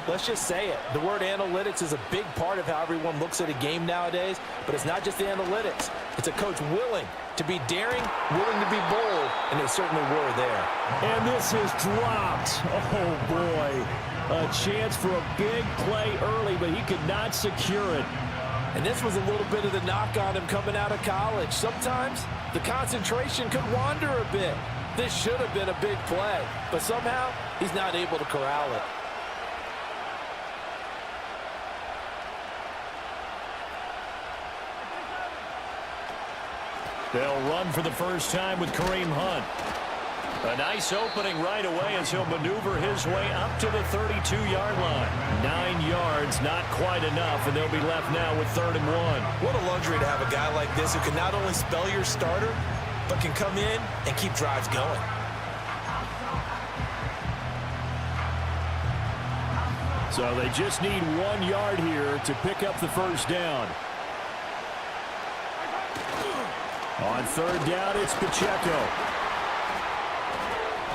let's just say it. The word analytics is a big part of how everyone looks at a game nowadays, but it's not just the analytics. It's a coach willing to be daring, willing to be bold, and they certainly were there. And this is dropped. Oh, boy. A chance for a big play early, but he could not secure it. And this was a little bit of the knock on him coming out of college. Sometimes the concentration could wander a bit. This should have been a big play, but somehow he's not able to corral it. They'll run for the first time with Kareem Hunt. A nice opening right away as he'll maneuver his way up to the 32-yard line. 9 yards, not quite enough, and they'll be left now with 3rd and 1. What a luxury to have a guy like this who can not only spell your starter, but can come in and keep drives going. So they just need 1 yard here to pick up the first down. On 3rd down, it's Pacheco.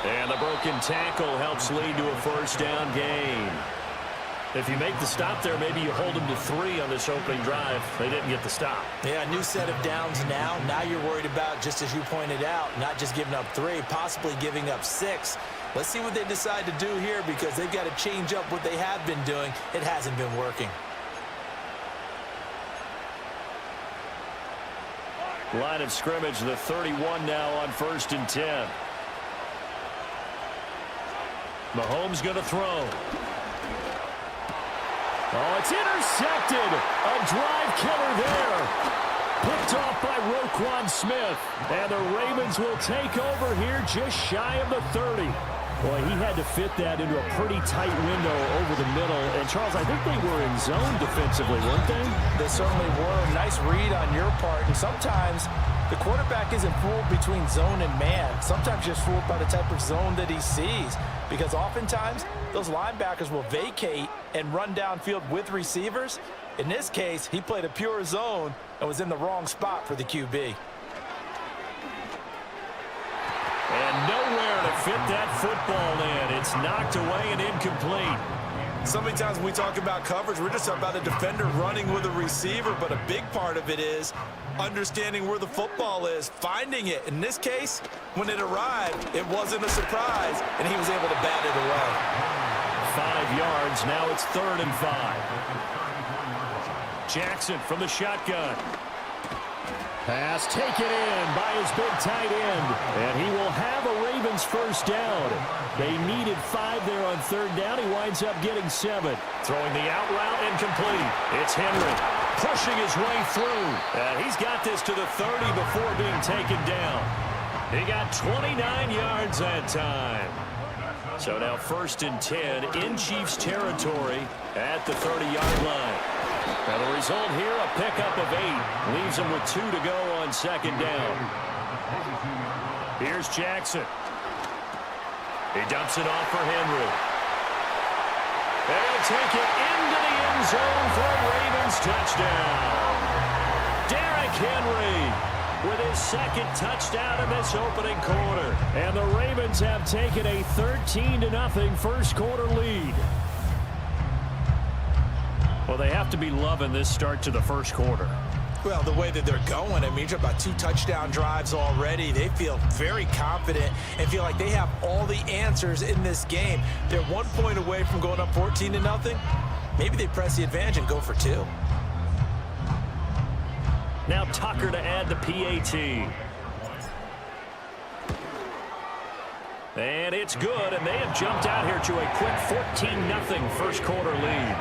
And the broken tackle helps lead to a 1st down gain. If you make the stop there, maybe you hold them to 3 on this opening drive. They didn't get the stop. Yeah, new set of downs now. Now you're worried about, just as you pointed out, not just giving up 3, possibly giving up 6. Let's see what they decide to do here because they've got to change up what they have been doing. It hasn't been working. Line of scrimmage, the 31 now on 1st and 10. Mahomes going to throw. Oh, it's intercepted. A drive killer there. Picked off by Roquan Smith. And the Ravens will take over here just shy of the 30. Boy, he had to fit that into a pretty tight window over the middle. And, Charles, I think they were in zone defensively, weren't they? They certainly were. Nice read on your part. And sometimes the quarterback isn't fooled between zone and man. Sometimes just fooled by the type of zone that he sees. Because oftentimes, those linebackers will vacate and run downfield with receivers. In this case, he played a pure zone and was in the wrong spot for the QB. And nowhere to fit that football in. It's knocked away and incomplete. So many times when we talk about coverage, we're just about a defender running with a receiver, but a big part of it is understanding where the football is, finding it. In this case, when it arrived, it wasn't a surprise, and he was able to bat it away. 5 yards. Now it's 3rd and 5. Jackson from the shotgun. Pass taken in by his big tight end. And he will have a Ravens first down. They needed 5 there on third down. He winds up getting 7. Throwing the out route incomplete. It's Henry pushing his way through. And he's got this to the 30 before being taken down. He got 29 yards that time. So now 1st and 10 in Chiefs territory at the 30-yard line. Now the result here, a pickup of 8. Leaves them with 2 to go on 2nd down. Here's Jackson. He dumps it off for Henry. They'll take it into the end zone for a Ravens touchdown. Derrick Henry with his 2nd touchdown in this opening quarter. And the Ravens have taken a 13-0 first quarter lead. Well, they have to be loving this start to the first quarter. Well, the way that they're going, I mean, you're about 2 touchdown drives already. They feel very confident and feel like they have all the answers in this game. They're 1 point away from going up 14-0. Maybe they press the advantage and go for 2. Now Tucker to add the PAT. And it's good, and they have jumped out here to a quick 14-0 first quarter lead.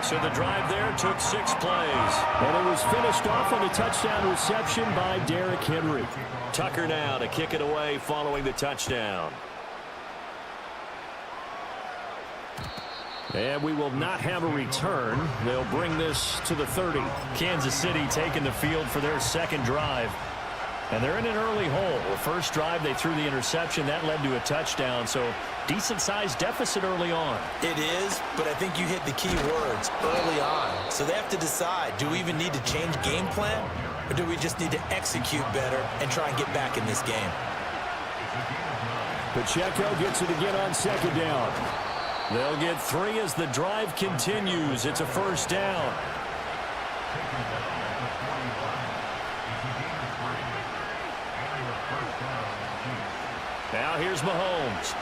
So the drive there took 6 plays. And it was finished off on a touchdown reception by Derrick Henry. Tucker now to kick it away following the touchdown. And we will not have a return. They'll bring this to the 30. Kansas City taking the field for their 2nd drive. And they're in an early hole. The first drive, they threw the interception. That led to a touchdown. So decent-sized deficit early on. It is, but I think you hit the key words early on. So they have to decide, do we even need to change game plan? Or do we just need to execute better and try and get back in this game? Pacheco gets it again on 2nd down. They'll get 3 as the drive continues. It's a first down. Now here's Mahomes.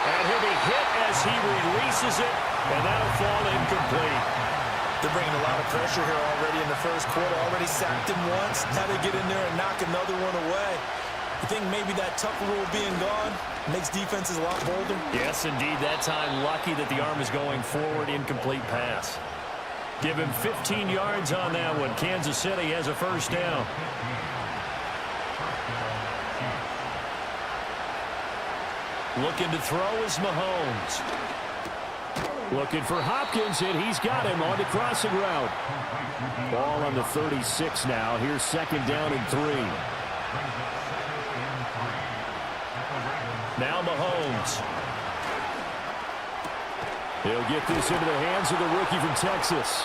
And he'll be hit as he releases it, and that'll fall incomplete. They're bringing a lot of pressure here already in the first quarter. Already sacked him once. Now they get in there and knock another one away. I think maybe that Tucker rule being gone makes defenses a lot bolder. Yes, indeed. That time, lucky that the arm is going forward. Incomplete pass. Give him 15 yards on that one. Kansas City has a first down. Looking to throw is Mahomes. Looking for Hopkins, and he's got him on the crossing route. Ball on the 36 now. Here's 2nd down and 3. Now Mahomes. He'll get this into the hands of the rookie from Texas.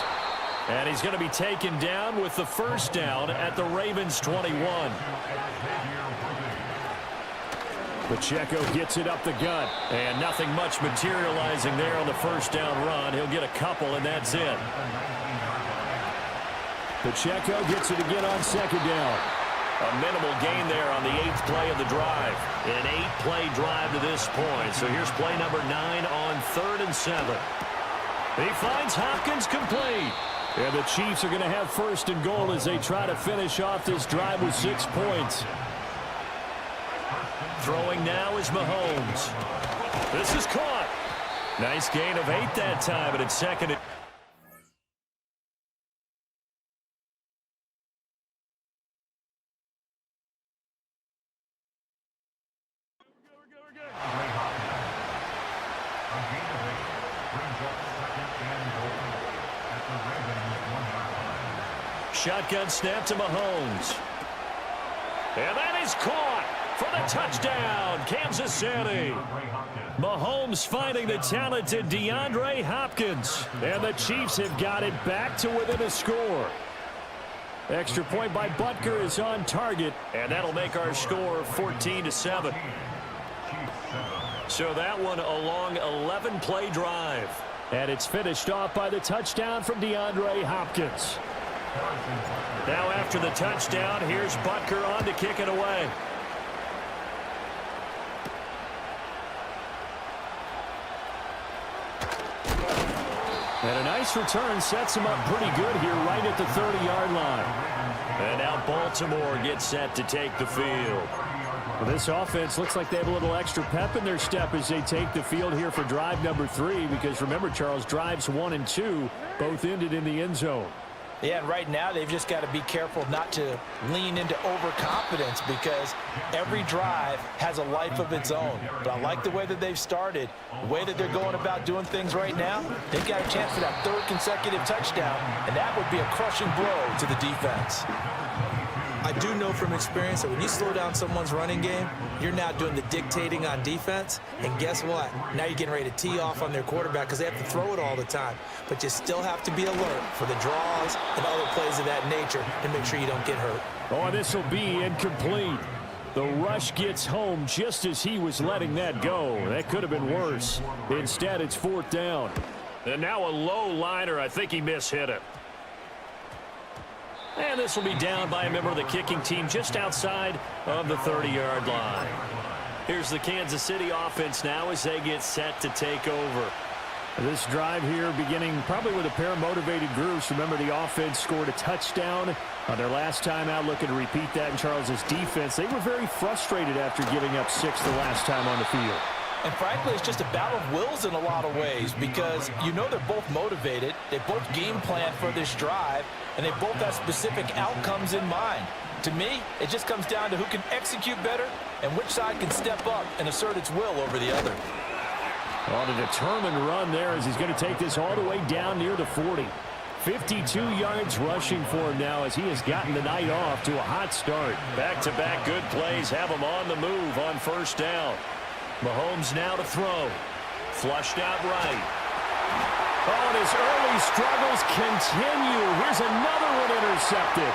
And he's going to be taken down with the first down at the Ravens 21. Pacheco gets it up the gut. And nothing much materializing there on the first down run. He'll get a couple, and that's it. Pacheco gets it again on 2nd down. A minimal gain there on the 8th play of the drive. An 8-play drive to this point. So here's play number 9 on 3rd and 7. He finds Hopkins complete. And the Chiefs are going to have 1st and goal as they try to finish off this drive with 6 points. Throwing now is Mahomes. This is caught. Nice gain of 8 that time, but it's 2nd and... Shotgun snap to Mahomes. And that is caught for the touchdown, Kansas City. Mahomes finding the talented DeAndre Hopkins. And the Chiefs have got it back to within a score. Extra point by Butker is on target. And that'll make our score 14-7. So that one a long 11-play drive. And it's finished off by the touchdown from DeAndre Hopkins. Now after the touchdown, here's Butker on to kick it away. And a nice return sets him up pretty good here right at the 30-yard line. And now Baltimore gets set to take the field. Well, this offense looks like they have a little extra pep in their step as they take the field here for drive number 3, because remember, Charles, drives 1 and 2 both ended in the end zone. Yeah, and right now they've just got to be careful not to lean into overconfidence, because every drive has a life of its own. But I like the way that they've started, the way that they're going about doing things right now. They've got a chance for that 3rd consecutive touchdown, and that would be a crushing blow to the defense. I do know from experience that when you slow down someone's running game, you're now doing the dictating on defense. And guess what? Now you're getting ready to tee off on their quarterback because they have to throw it all the time. But you still have to be alert for the draws and other plays of that nature to make sure you don't get hurt. Oh, this will be incomplete. The rush gets home just as he was letting that go. That could have been worse. Instead, it's 4th down. And now a low liner. I think he mishit it. And this will be down by a member of the kicking team just outside of the 30-yard line. Here's the Kansas City offense now as they get set to take over. This drive here beginning probably with a pair of motivated groups. Remember, the offense scored a touchdown on their last time out, looking to repeat that in Charles's defense. They were very frustrated after giving up 6 the last time on the field. And frankly, it's just a battle of wills in a lot of ways, because you know they're both motivated. They both game plan for this drive, and they both have specific outcomes in mind. To me, it just comes down to who can execute better and which side can step up and assert its will over the other. On a determined run there as he's going to take this all the way down near the 40. 52 yards rushing for him now as he has gotten the night off to a hot start. Back-to-back good plays have him on the move on 1st down. Mahomes now to throw. Flushed out right. Oh, and his early struggles continue. Here's another one intercepted.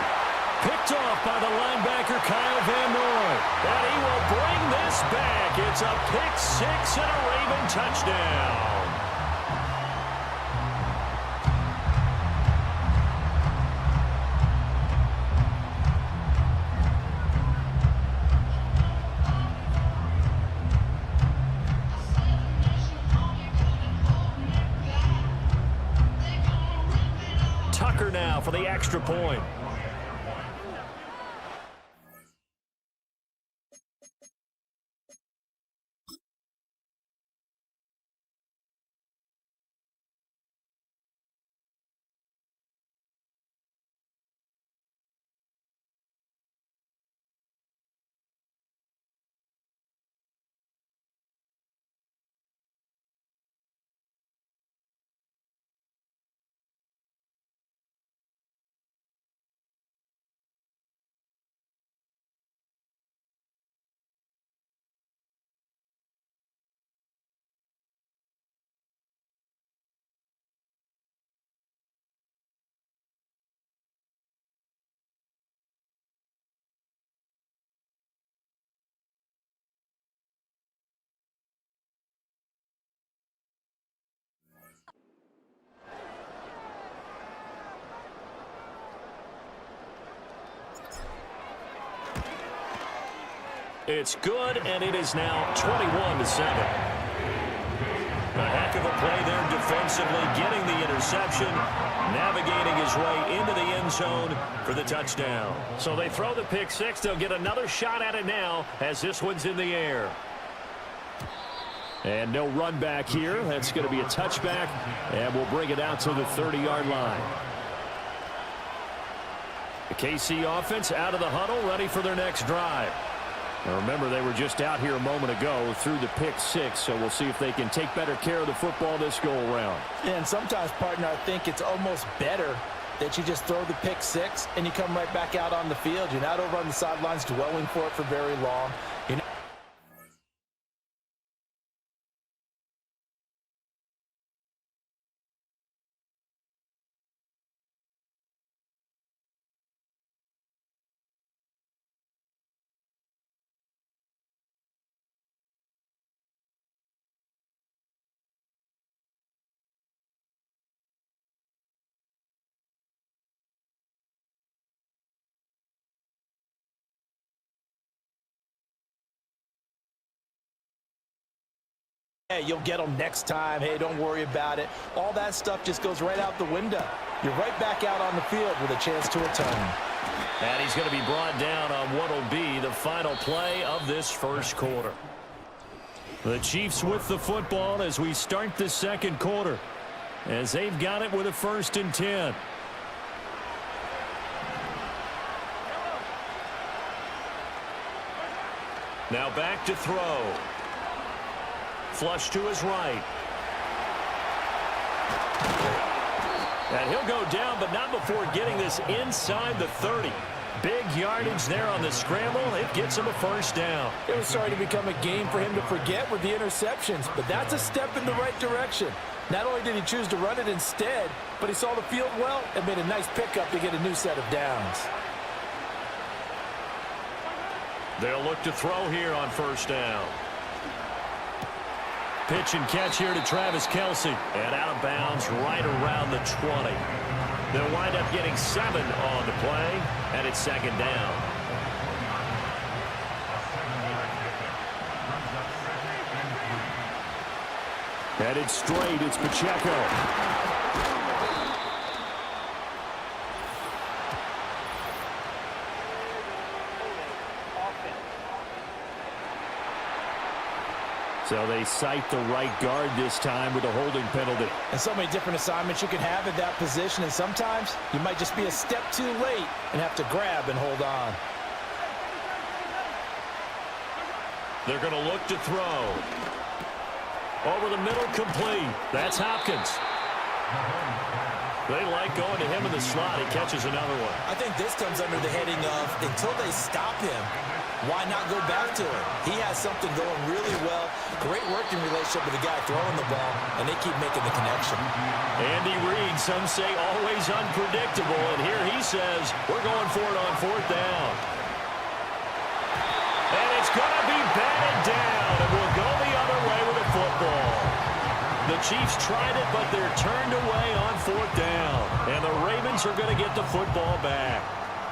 Picked off by the linebacker, Kyle Van Noy. And he will bring this back. It's a pick 6 and a Raven touchdown. Tucker now for the extra point. It's good, and it is now 21-7. A heck of a play there defensively, getting the interception, navigating his way into the end zone for the touchdown. So they throw the pick 6. They'll get another shot at it now as this one's in the air. And no run back here. That's going to be a touchback, and we'll bring it out to the 30-yard line. The KC offense out of the huddle, ready for their next drive. Now remember, they were just out here a moment ago through the pick 6, so we'll see if they can take better care of the football this go-around. And sometimes, partner, I think it's almost better that you just throw the pick 6 and you come right back out on the field. You're not over on the sidelines dwelling for it for very long. Hey, you'll get them next time. Hey, don't worry about it. All that stuff just goes right out the window. You're right back out on the field with a chance to atone. And he's going to be brought down on what will be the final play of this first quarter. The Chiefs with the football as we start the second quarter, as they've got it with a 1st and 10. Now back to throw. Flush to his right. And he'll go down, but not before getting this inside the 30. Big yardage there on the scramble. It gets him a 1st down. It was starting to become a game for him to forget with the interceptions, but that's a step in the right direction. Not only did he choose to run it instead, but he saw the field well and made a nice pickup to get a new set of downs. They'll look to throw here on 1st down. Pitch and catch here to Travis Kelce. And out of bounds right around the 20. They'll wind up getting 7 on the play, and it's 2nd down. Headed straight, it's Pacheco. So they cite the right guard this time with a holding penalty. And so many different assignments you can have at that position, and sometimes you might just be a step too late and have to grab and hold on. They're going to look to throw. Over the middle, complete. That's Hopkins. They like going to him in the slot. He catches another one. I think this comes under the heading of, until they stop him, why not go back to him? He has something going really well. Great working relationship with the guy throwing the ball, and they keep making the connection. Andy Reid, some say always unpredictable, and here he says, we're going for it on 4th down. And it's going to be batted down, and we'll go the other way with the football. The Chiefs tried it, but they're turned away on 4th down, and the Ravens are going to get the football back.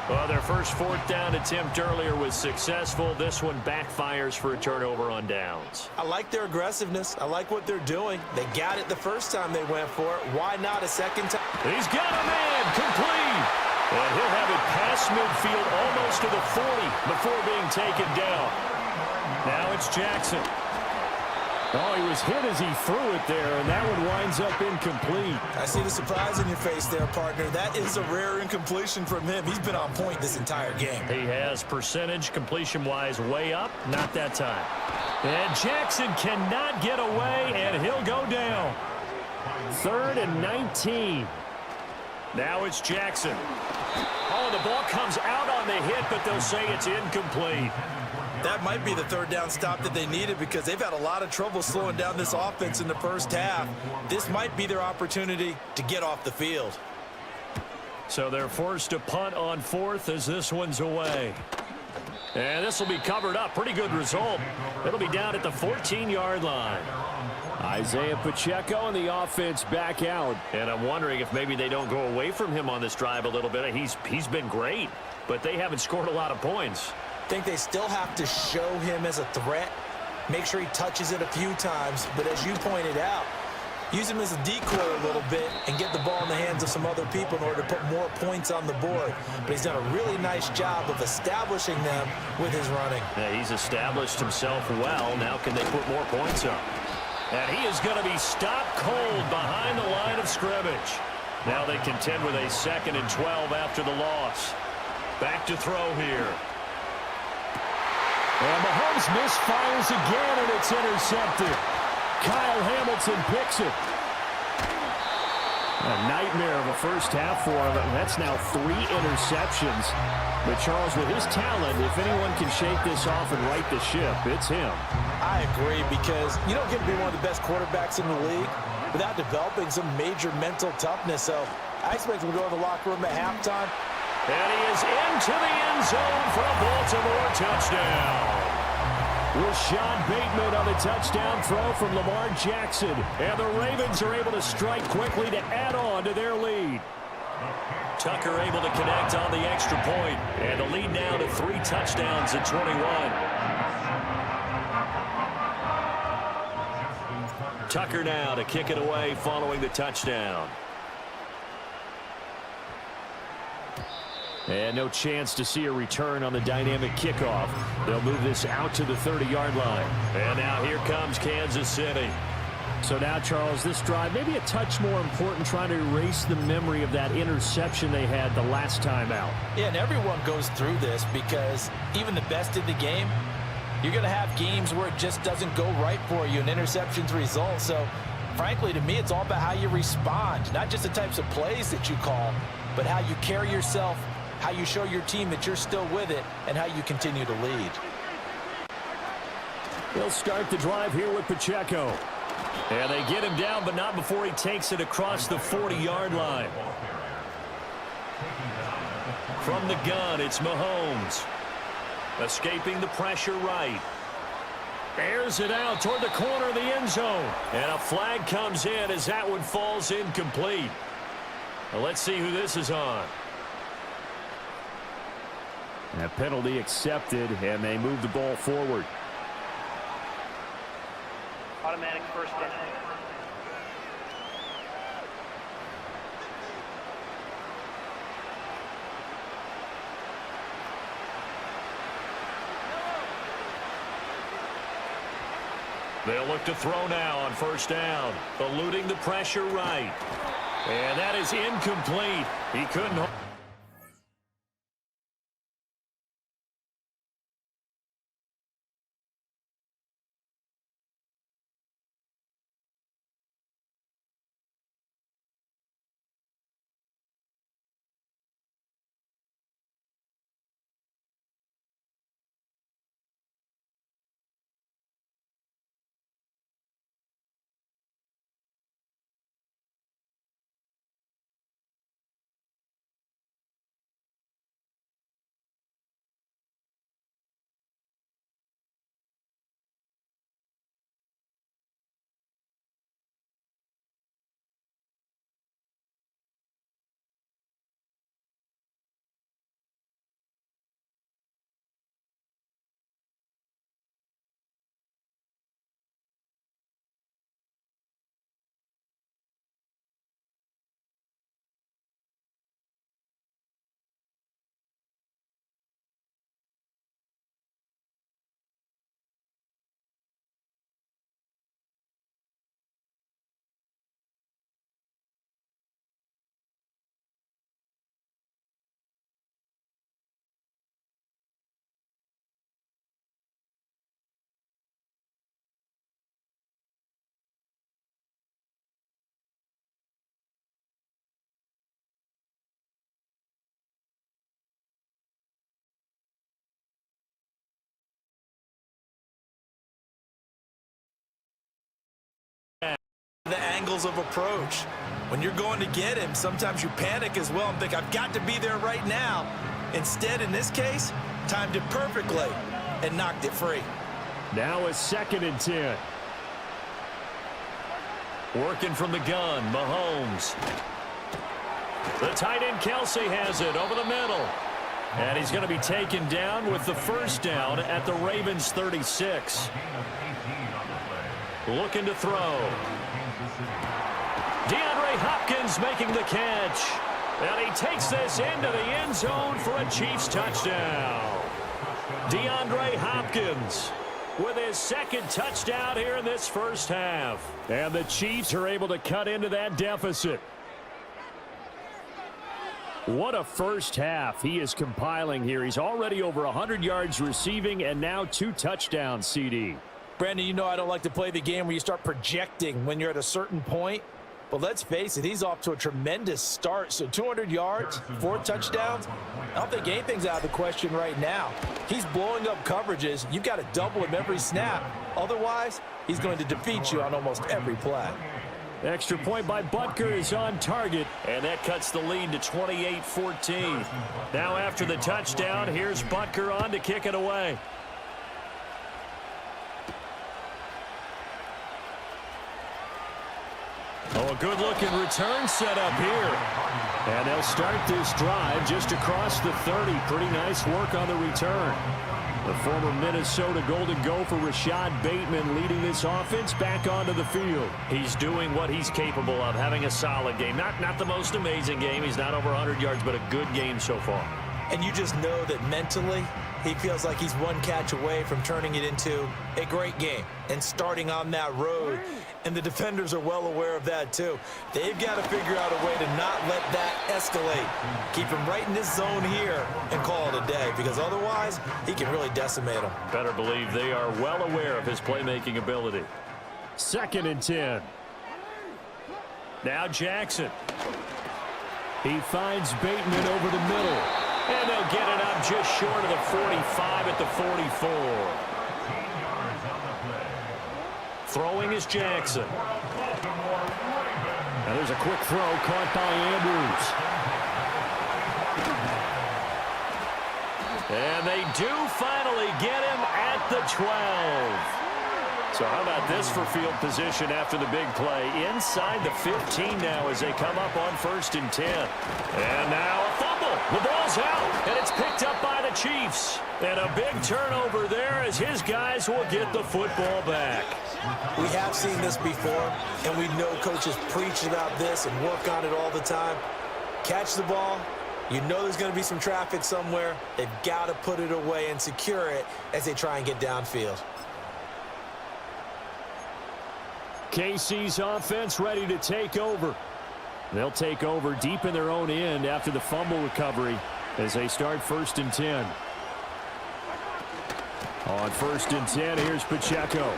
Well, their first 4th down attempt earlier was successful. This one backfires for a turnover on downs. I like their aggressiveness. I like what they're doing. They got it the first time they went for it. Why not a second time? He's got a man, complete. And he'll have it past midfield almost to the 40 before being taken down. Now it's Jackson. Oh, he was hit as he threw it there, and that one winds up incomplete. I see the surprise in your face there, partner. That is a rare incompletion from him. He's been on point this entire game. He has percentage completion-wise way up, not that time. And Jackson cannot get away, and he'll go down. 3rd and 19. Now it's Jackson. Oh, the ball comes out on the hit, but they'll say it's incomplete. That might be the 3rd down stop that they needed because they've had a lot of trouble slowing down this offense in the first half. This might be their opportunity to get off the field. So they're forced to punt on 4th as this one's away. And this will be covered up. Pretty good result. It'll be down at the 14-yard line. Isaiah Pacheco and the offense back out. And I'm wondering if maybe they don't go away from him on this drive a little bit. He's been great, but they haven't scored a lot of points. I think they still have to show him as a threat, make sure he touches it a few times, but as you pointed out, use him as a decoy a little bit and get the ball in the hands of some other people in order to put more points on the board. But he's done a really nice job of establishing them with his running. Yeah, he's established himself well. Now can they put more points up? And he is going to be stopped cold behind the line of scrimmage. Now they contend with a 2nd and 12 after the loss. Back to throw here. And Mahomes misfires again, and it's intercepted. Kyle Hamilton picks it. A nightmare of a first half for him. That's now 3 interceptions. But Charles, with his talent, if anyone can shake this off and right the ship, it's him. I agree, because you don't get to be one of the best quarterbacks in the league without developing some major mental toughness. So I expect him to go to the locker room at halftime. And he is into the end zone for a Baltimore touchdown. Rashad Bateman on the touchdown throw from Lamar Jackson. And the Ravens are able to strike quickly to add on to their lead. Tucker able to connect on the extra point. And the lead now to 3 touchdowns at 21. Tucker now to kick it away following the touchdown. And no chance to see a return on the dynamic kickoff. They'll move this out to the 30-yard line. And now here comes Kansas City. So now, Charles, this drive maybe a touch more important, trying to erase the memory of that interception they had the last time out. Yeah, and everyone goes through this because even the best in the game, you're going to have games where it just doesn't go right for you, and interceptions result. So, frankly, to me, it's all about how you respond, not just the types of plays that you call, but how you carry yourself, how you show your team that you're still with it, and how you continue to lead. He'll start the drive here with Pacheco. And they get him down, but not before he takes it across the 40-yard line. From the gun, it's Mahomes. Escaping the pressure right. Airs it out toward the corner of the end zone. And a flag comes in as that one falls incomplete. Well, let's see who this is on. And a penalty accepted, and they move the ball forward. Automatic first down. They'll look to throw now on first down. Eluding the pressure right. And that is incomplete. He couldn't. The angles of approach. When you're going to get him, sometimes you panic as well and think, I've got to be there right now. Instead, in this case, timed it perfectly and knocked it free. Now a 2nd and 10. Working from the gun, Mahomes. The tight end Kelsey has it over the middle. And he's going to be taken down with the first down at the Ravens 36. Looking to throw. DeAndre Hopkins making the catch. And he takes this into the end zone for a Chiefs touchdown. DeAndre Hopkins with his 2nd touchdown here in this first half. And the Chiefs are able to cut into that deficit. What a first half he is compiling here. He's already over 100 yards receiving and now 2 touchdowns, CD. Brandon, you know I don't like to play the game where you start projecting when you're at a certain point. But let's face it, he's off to a tremendous start. So 200 yards, 4 touchdowns. I don't think anything's out of the question right now. He's blowing up coverages. You've got to double him every snap. Otherwise, he's going to defeat you on almost every play. Extra point by Butker is on target. And that cuts the lead to 28-14. Now after the touchdown, here's Butker on to kick it away. Oh, a good-looking return set up here. And they'll start this drive just across the 30. Pretty nice work on the return. The former Minnesota Golden Gopher Rashad Bateman leading this offense back onto the field. He's doing what he's capable of, having a solid game. Not the most amazing game. He's not over 100 yards, but a good game so far. And you just know that mentally, he feels like he's one catch away from turning it into a great game and starting on that road. And the defenders are well aware of that, too. They've got to figure out a way to not let that escalate. Keep him right in this zone here and call it a day, because otherwise, he can really decimate them. Better believe they are well aware of his playmaking ability. 2nd and 10. Now Jackson. He finds Bateman over the middle. And they'll get it up just short of the 45 at the 44. Throwing is Jackson. Now there's a quick throw caught by Andrews. And they do finally get him at the 12. So how about this for field position after the big play? Inside the 15 now as they come up on 1st and 10. And now a fumble. The ball's out, and it's picked up by the Chiefs. And a big turnover there as his guys will get the football back. We have seen this before, and we know coaches preach about this and work on it all the time. Catch the ball. You know there's going to be some traffic somewhere. They've got to put it away and secure it as they try and get downfield. KC's offense ready to take over. They'll take over deep in their own end after the fumble recovery as they start 1st and 10. On 1st and 10, here's Pacheco.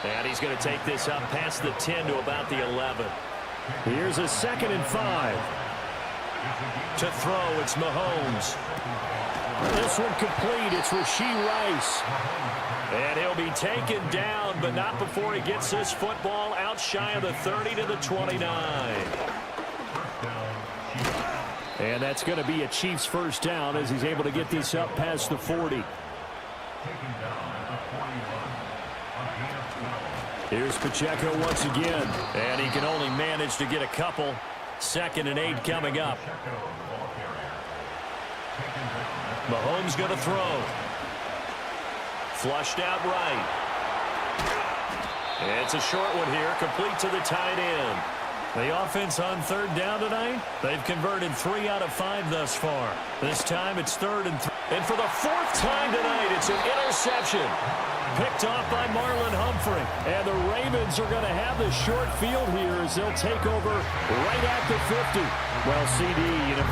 And he's going to take this up past the 10 to about the 11. Here's a 2nd and 5. To throw, it's Mahomes. This one complete. It's Rashee Rice. And he'll be taken down, but not before he gets this football out shy of the 30 to the 29. And that's going to be a Chiefs 1st down as he's able to get this up past the 40. Here's Pacheco once again. And he can only manage to get a couple. 2nd and 8 coming up. Mahomes going to throw. Flushed out right. It's a short one here, complete to the tight end. The offense on 3rd down tonight, they've converted 3 out of 5 thus far. This time it's 3rd and 3. And for the 4th time tonight, it's an interception. Picked off by Marlon Humphrey. And the Ravens are going to have the short field here as they'll take over right at the 50. Well, CD,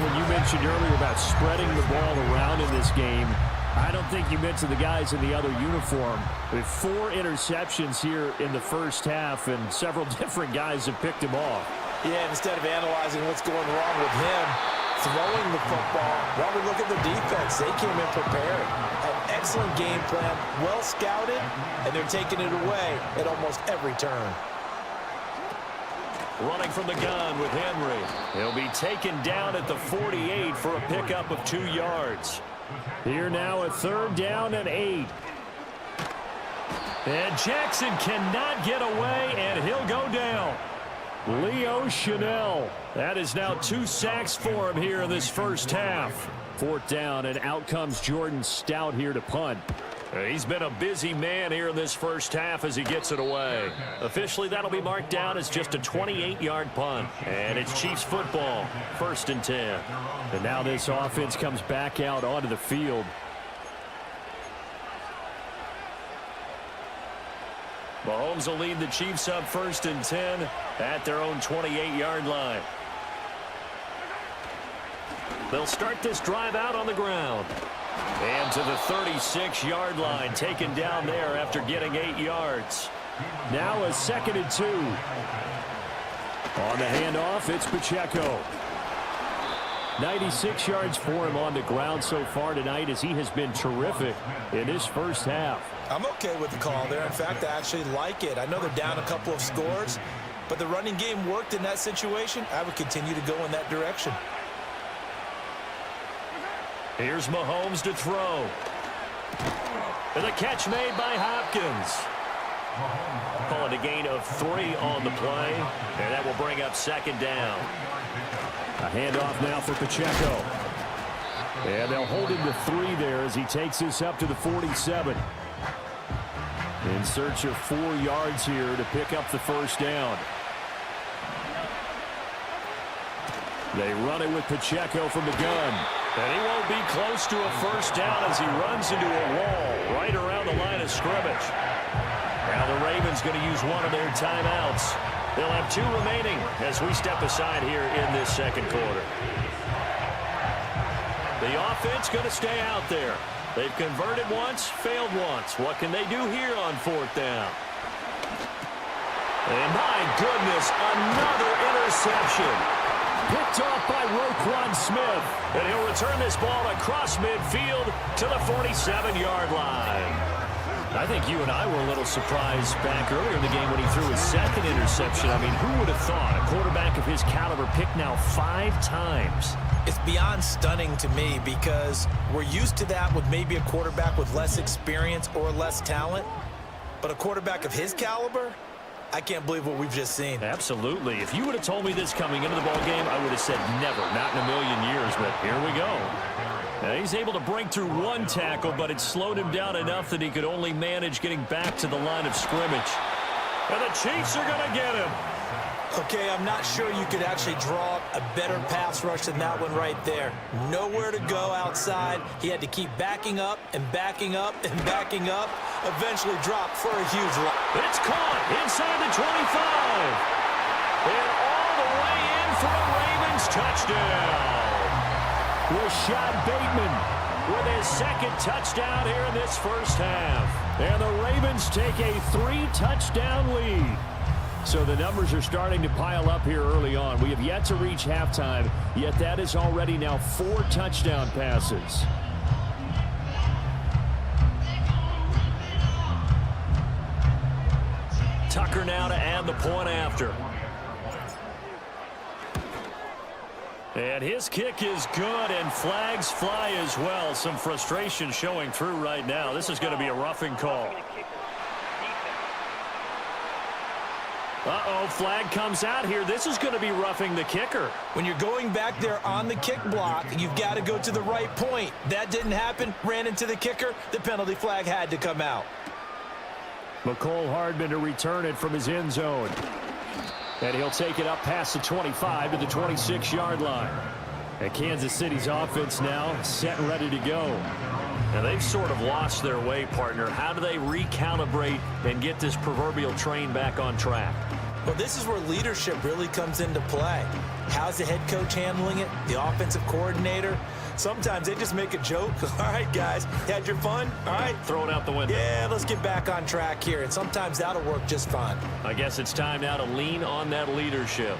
when you mentioned earlier about spreading the ball around in this game, I don't think you mentioned the guys in the other uniform. With 4 interceptions here in the 1st half, and several different guys have picked him off. Yeah, instead of analyzing what's going wrong with him, throwing the football, while we look at the defense, they came in prepared. An excellent game plan, well scouted, and they're taking it away at almost every turn. Running from the gun with Henry. He'll be taken down at the 48 for a pickup of 2 yards. Here now a 3rd down and 8. And Jackson cannot get away, and he'll go down. Leo Chanel. That is now 2 sacks for him here in this 1st half. 4th down, and out comes Jordan Stout here to punt. He's been a busy man here in this 1st half as he gets it away. Officially, that'll be marked down as just a 28-yard punt. And it's Chiefs football, 1st and 10. And now this offense comes back out onto the field. Mahomes will lead the Chiefs up 1st and 10 at their own 28-yard line. They'll start this drive out on the ground. And to the 36-yard line, taken down there after getting 8 yards. Now a 2nd and 2. On the handoff, it's Pacheco. 96 yards for him on the ground so far tonight as he has been terrific in this 1st half. I'm okay with the call there. In fact, I actually like it. I know they're down a couple of scores, but the running game worked in that situation. I would continue to go in that direction. Here's Mahomes to throw. And the catch made by Hopkins. Call it a gain of 3 on the play, and that will bring up 2nd down. A handoff now for Pacheco. And they'll hold him to 3 there as he takes this up to the 47. In search of 4 yards here to pick up the first down. They run it with Pacheco from the gun. And he won't be close to a first down as he runs into a wall right around the line of scrimmage. Now the Ravens going to use one of their timeouts. They'll have 2 remaining as we step aside here in this second quarter. The offense going to stay out there. They've converted once, failed once. What can they do here on 4th down? And my goodness, another interception. Picked off by Roquan Smith. And he'll return this ball across midfield to the 47-yard line. I think you and I were a little surprised back earlier in the game when he threw his 2nd interception. I mean, who would have thought a quarterback of his caliber picked now 5 times? It's beyond stunning to me because we're used to that with maybe a quarterback with less experience or less talent. But a quarterback of his caliber, I can't believe what we've just seen. Absolutely. If you would have told me this coming into the ballgame, I would have said never, not in a million years, but here we go. Now he's able to break through 1 tackle, but it slowed him down enough that he could only manage getting back to the line of scrimmage. And the Chiefs are going to get him. Okay, I'm not sure you could actually draw up a better pass rush than that one right there. Nowhere to go outside. He had to keep backing up and backing up and backing up. Eventually dropped for a huge loss. It's caught inside the 25. And all the way in for a Ravens touchdown. Rashad Bateman with his 2nd touchdown here in this first half. And the Ravens take a 3-touchdown lead. So the numbers are starting to pile up here early on. We have yet to reach halftime, yet that is already now 4 touchdown passes. Tucker now to add the point after. And his kick is good, and flags fly as well. Some frustration showing through right now. This is going to be a roughing call. Uh-oh, flag comes out here. This is going to be roughing the kicker. When you're going back there on the kick block, you've got to go to the right point. That didn't happen. Ran into the kicker. The penalty flag had to come out. McCole Hardman to return it from his end zone. And he'll take it up past the 25 to the 26-yard line. And Kansas City's offense now set and ready to go. Now they've sort of lost their way, partner. How do they recalibrate and get this proverbial train back on track? Well, this is where leadership really comes into play. How's the head coach handling it? The offensive coordinator? Sometimes they just make a joke. All right, guys, you had your fun? All right. Throw it out the window. Yeah, let's get back on track here. And sometimes that'll work just fine. I guess it's time now to lean on that leadership.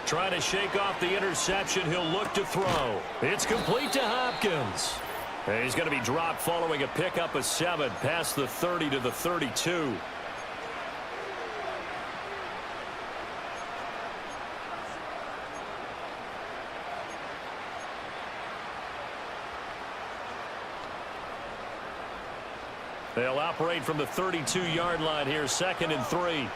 Trying to shake off the interception. He'll look to throw. It's complete to Hopkins. And he's going to be dropped following a pickup of 7 past the 30 to the 32. They'll operate from the 32-yard line here, 2nd and 3.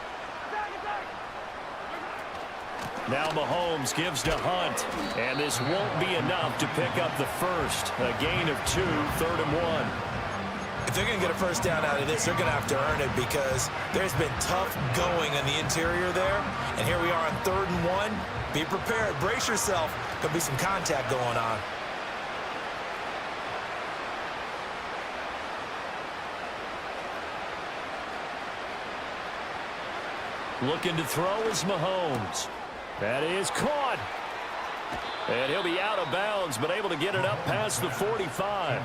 Now Mahomes gives to Hunt, and this won't be enough to pick up the first. A gain of 2, 3rd and 1. If they're going to get a first down out of this, they're going to have to earn it because there's been tough going in the interior there. And here we are on 3rd and 1. Be prepared. Brace yourself. Could be some contact going on. Looking to throw is Mahomes. That is caught. And he'll be out of bounds, but able to get it up past the 45.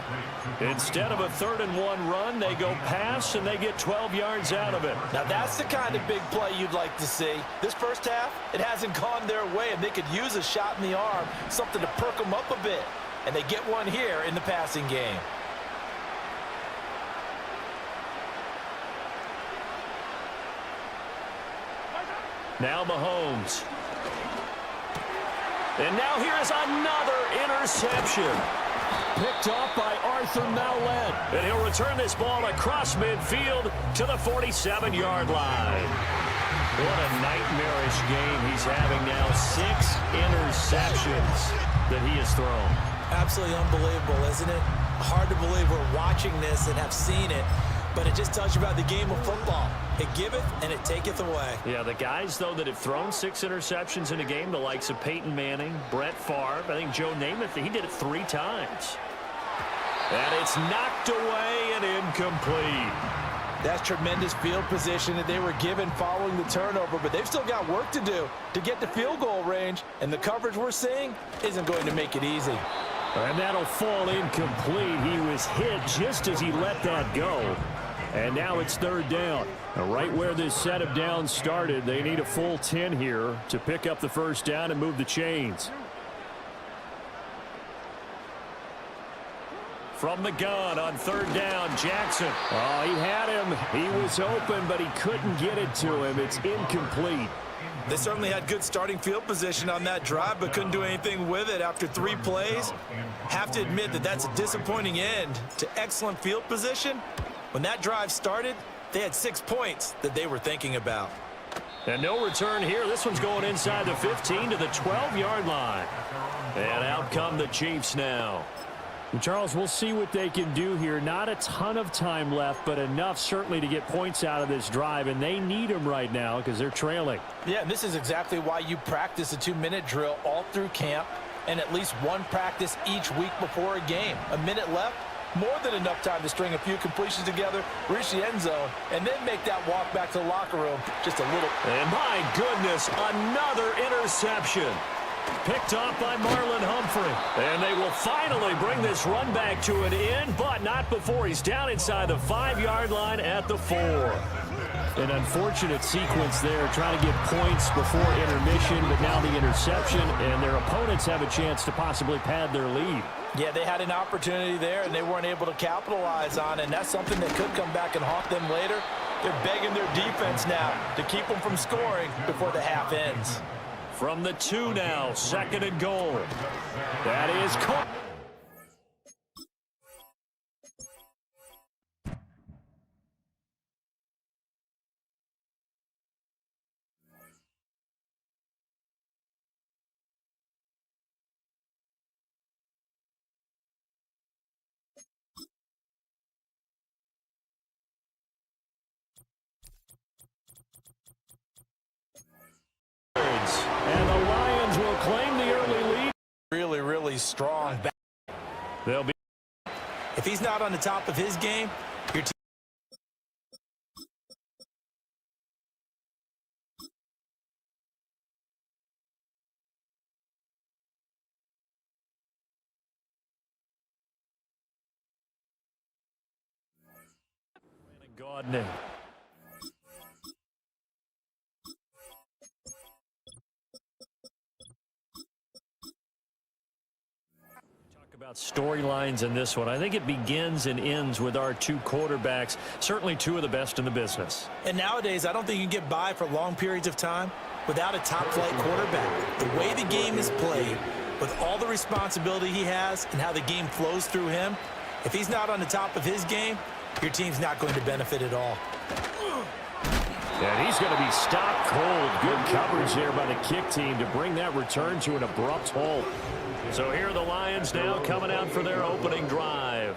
Instead of a 3rd and 1 run, they go pass, and they get 12 yards out of it. Now, that's the kind of big play you'd like to see. This first half, it hasn't gone their way, and they could use a shot in the arm, something to perk them up a bit. And they get one here in the passing game. Now Mahomes. And now here is another interception. Picked off by Arthur Maulet. And he'll return this ball across midfield to the 47-yard line. What a nightmarish game he's having now. 6 interceptions that he has thrown. Absolutely unbelievable, isn't it? Hard to believe we're watching this and have seen it, but it just tells you about the game of football. It giveth and it taketh away. Yeah, the guys, though, that have thrown 6 interceptions in a game, the likes of Peyton Manning, Brett Favre, I think Joe Namath, he did it 3 times. And it's knocked away and incomplete. That's tremendous field position that they were given following the turnover, but they've still got work to do to get to field goal range, and the coverage we're seeing isn't going to make it easy. And that'll fall incomplete. He was hit just as he let that go. And now it's 3rd down. Now, right where this set of downs started, they need a full 10 here to pick up the 1st down and move the chains. From the gun on 3rd down, Jackson. Oh, he had him. He was open, but he couldn't get it to him. It's incomplete. They certainly had good starting field position on that drive, but couldn't do anything with it after 3 plays. Have to admit that that's a disappointing end to excellent field position. When that drive started, they had 6 points that they were thinking about. And no return here. This one's going inside the 15 to the 12-yard line. And out come the Chiefs now. Charles, we'll see what they can do here. Not a ton of time left, but enough certainly to get points out of this drive, and they need them right now because they're trailing. Yeah, and this is exactly why you practice a 2-minute drill all through camp and at least one practice each week before a game. A minute left, more than enough time to string a few completions together, reach the end zone, and then make that walk back to the locker room just a little. And my goodness, another interception. Picked off by Marlon Humphrey. And they will finally bring this run back to an end, but not before he's down inside the 5-yard line at the 4. An unfortunate sequence there, trying to get points before intermission, but now the interception, and their opponents have a chance to possibly pad their lead. Yeah, they had an opportunity there, and they weren't able to capitalize on it, and that's something that could come back and haunt them later. They're begging their defense now to keep them from scoring before the half ends. From the 2 now, 2nd and goal. That is caught. And the Lions will claim the early lead. Really strong. They'll be. If he's not on the top of his game, your team. Gardner. About storylines in this one. I think it begins and ends with our 2 quarterbacks, certainly 2 of the best in the business. And nowadays, I don't think you can get by for long periods of time without a top-flight quarterback. The way the game is played, with all the responsibility he has and how the game flows through him, if he's not on the top of his game, your team's not going to benefit at all. And he's going to be stopped cold. Good coverage there by the kick team to bring that return to an abrupt halt. So here are the Lions now coming out for their opening drive.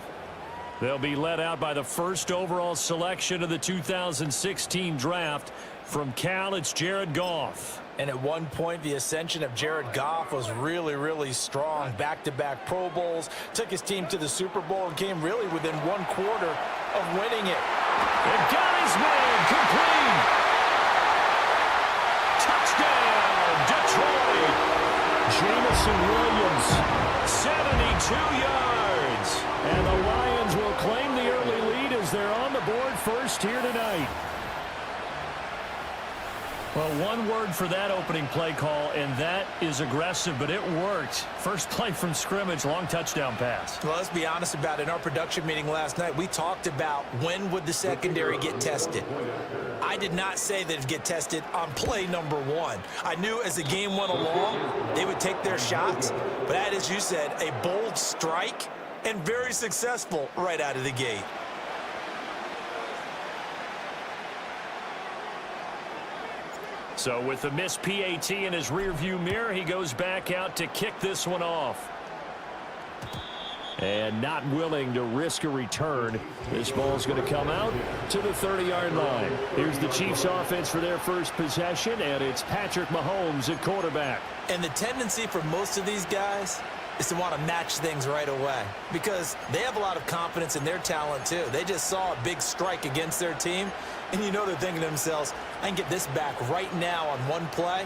They'll be led out by the 1st overall selection of the 2016 draft. From Cal, it's Jared Goff. And at one point, the ascension of Jared Goff was really strong. Back-to-back Pro Bowls, took his team to the Super Bowl, and came really within 1 quarter of winning it. And got his man complete. Touchdown, Detroit. Jamison Williams, 72 yards. and the Lions will claim the early lead as they're on the board first here tonight. Well, one word for that opening play call, and that is aggressive, but it worked. First play from scrimmage, long touchdown pass. Well, let's be honest about it. In our production meeting last night, we talked about when would the secondary get tested. I did not say that it'd get tested on play number 1. I knew as the game went along, they would take their shots. But that, as you said, a bold strike and very successful right out of the gate. So with the missed PAT in his rearview mirror, he goes back out to kick this one off. And not willing to risk a return. This ball's going to come out to the 30-yard line. Here's the Chiefs offense for their first possession, and it's Patrick Mahomes at quarterback. And the tendency for most of these guys is to want to match things right away because they have a lot of confidence in their talent too. They just saw a big strike against their team, and you know they're thinking to themselves, I can get this back right now on one play.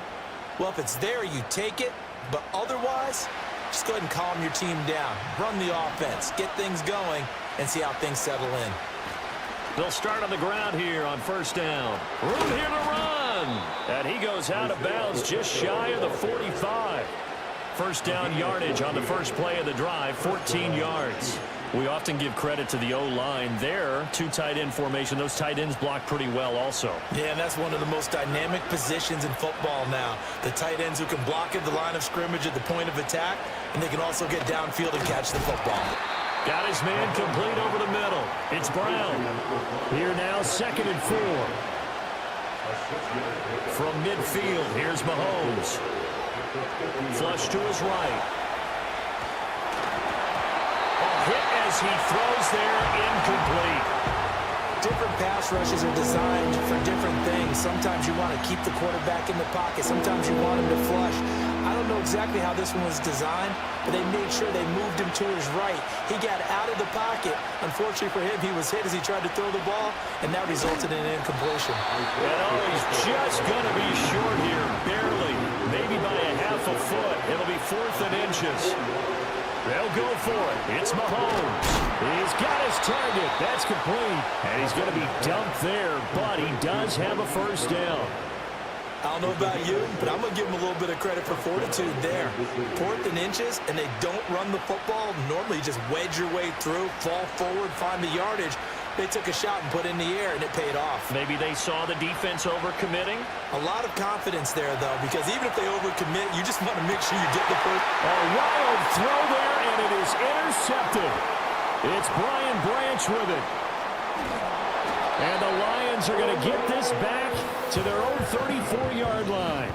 Well, if it's there, you take it, but otherwise, just go ahead and calm your team down. Run the offense, get things going, and see how things settle in. They'll start on the ground here on first down. Room here to run. And he goes out of bounds just shy of the 45. First down yardage on the first play of the drive, 14 yards. We often give credit to the O-line there. Two tight end formation. Those tight ends block pretty well also. Yeah, and that's one of the most dynamic positions in football now. The tight ends who can block at the line of scrimmage at the point of attack, and they can also get downfield and catch the football. Got his man complete over the middle. It's Brown. Here now, 2nd and 4. From midfield, here's Mahomes. Flush to his right. Hit as he throws there, incomplete. Different pass rushes are designed for different things. Sometimes you want to keep the quarterback in the pocket. Sometimes you want him to flush. I don't know exactly how this one was designed, but they made sure they moved him to his right. He got out of the pocket. Unfortunately for him, he was hit as he tried to throw the ball, and that resulted in an incompletion. And he's just going to be short here, barely, maybe by a half a foot. It'll be 4th and inches. They'll go for it. It's Mahomes. He's got his target. That's complete. And he's going to be dumped there, but he does have a first down. I don't know about you, but I'm going to give them a little bit of credit for fortitude there. 4th and inches, and they don't run the football. Normally, you just wedge your way through, fall forward, find the yardage. They took a shot and put it in the air, and it paid off. Maybe they saw the defense overcommitting. A lot of confidence there, though, because even if they overcommit, you just want to make sure you get the first. A wild throw there, and it is intercepted. It's Brian Branch with it. And the Lions are going to get this back to their own 34-yard line.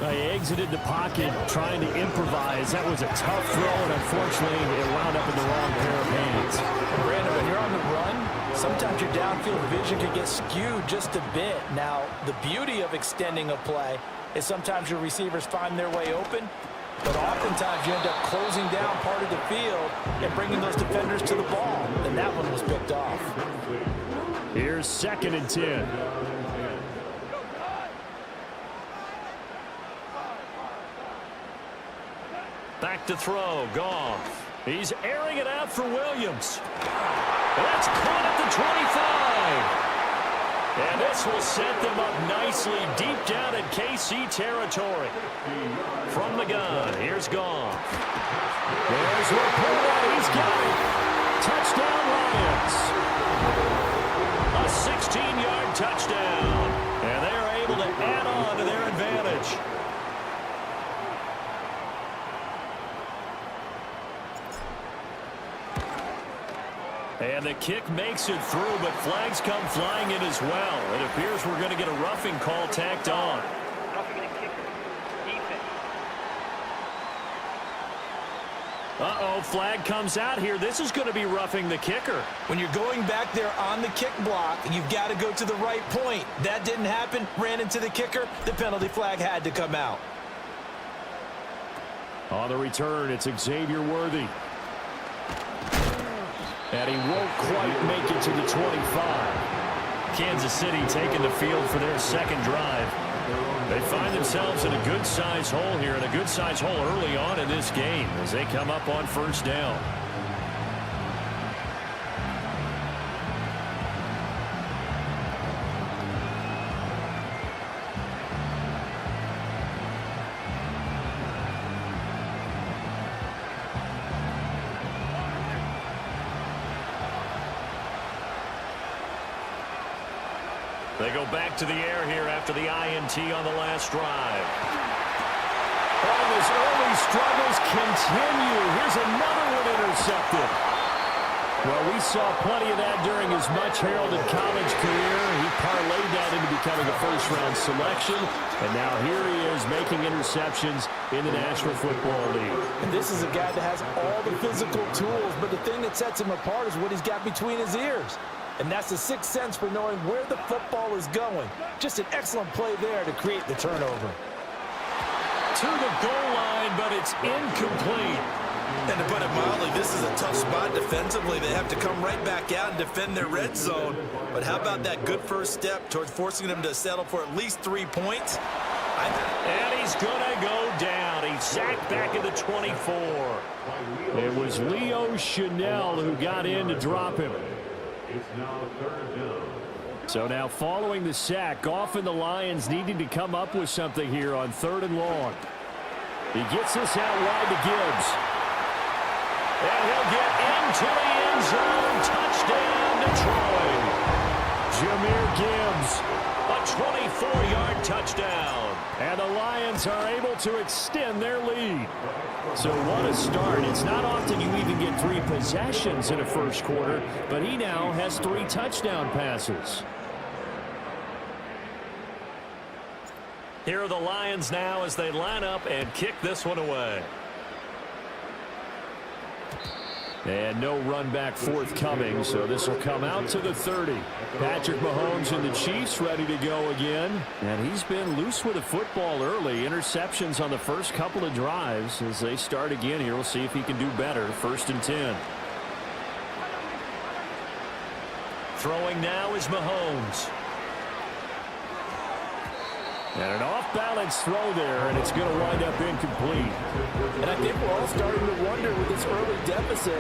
They exited the pocket trying to improvise. That was a tough throw, and unfortunately, it wound up in the wrong pair of hands. Brandon, when you're on the run, sometimes your downfield vision can get skewed just a bit. Now, the beauty of extending a play is sometimes your receivers find their way open, but oftentimes you end up closing down part of the field and bringing those defenders to the ball, and that one was picked off. Here's 2nd and 10. Back to throw, Goff. He's airing it out for Williams. That's caught at the 25. And this will set them up nicely deep down in KC territory. From the gun, here's Goff. There's Laporta. He's got it. Touchdown, Lions. A 16-yard touchdown. And they're able to add on to their advantage. And the kick makes it through, but flags come flying in as well. It appears we're going to get a roughing call tacked on. Roughing the kicker. Defense. Uh-oh, flag comes out here. This is going to be roughing the kicker. When you're going back there on the kick block, you've got to go to the right point. That didn't happen. Ran into the kicker. The penalty flag had to come out. On the return, it's Xavier Worthy. And he won't quite make it to the 25. Kansas City taking the field for their second drive. They find themselves in a good-sized hole here, and a good-sized hole early on in this game as they come up on first down. They go back to the air here after the INT on the last drive. Oh, his early struggles continue. Here's another one intercepted. Well, we saw plenty of that during his much-heralded college career. He parlayed that into becoming a first-round selection, and now here he is making interceptions in the National Football League. And this is a guy that has all the physical tools, but the thing that sets him apart is what he's got between his ears. And that's the sixth sense for knowing where the football is going. Just an excellent play there to create the turnover. To the goal line, but it's incomplete. And to put it mildly, this is a tough spot defensively. They have to come right back out and defend their red zone. But how about that good first step towards forcing them to settle for at least 3 points? And he's going to go down. He's sacked back at the 24. It was Leo Chanel who got in to drop him. It's now 3rd down. So now following the sack, Goff and the Lions needing to come up with something here on 3rd and long. He gets this out wide to Gibbs. And he'll get into the end zone. Touchdown, Detroit. Jahmyr Gibbs. A 24-yard touchdown. And the Lions are able to extend their lead. So what a start. It's not often you even get 3 possessions in a first quarter, but he now has 3 touchdown passes. Here are the Lions now as they line up and kick this one away. And no run back forthcoming, so this will come out to the 30. Patrick Mahomes and the Chiefs ready to go again. And he's been loose with the football early. Interceptions on the first couple of drives. As they start again here, we'll see if he can do better. 1st and 10. Throwing now is Mahomes. And an off-balance throw there, and it's going to wind up incomplete. And I think we're all starting to wonder with this early deficit,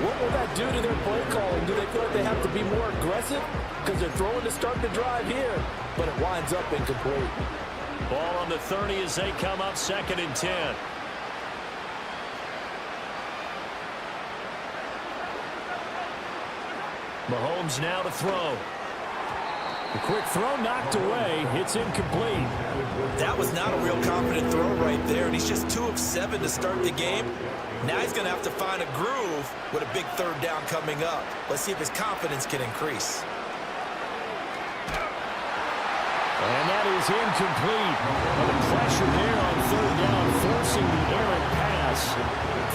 what will that do to their play calling? Do they feel like they have to be more aggressive? Because they're throwing to start the drive here, but it winds up incomplete. Ball on the 30 as they come up 2nd and 10. Mahomes now to throw. A quick throw knocked away. It's incomplete. That was not a real confident throw right there, and he's just 2 of 7 to start the game. Now he's going to have to find a groove with a big 3rd down coming up. Let's see if his confidence can increase. And that is incomplete. Well, the pressure there on 3rd down, forcing the errant pass.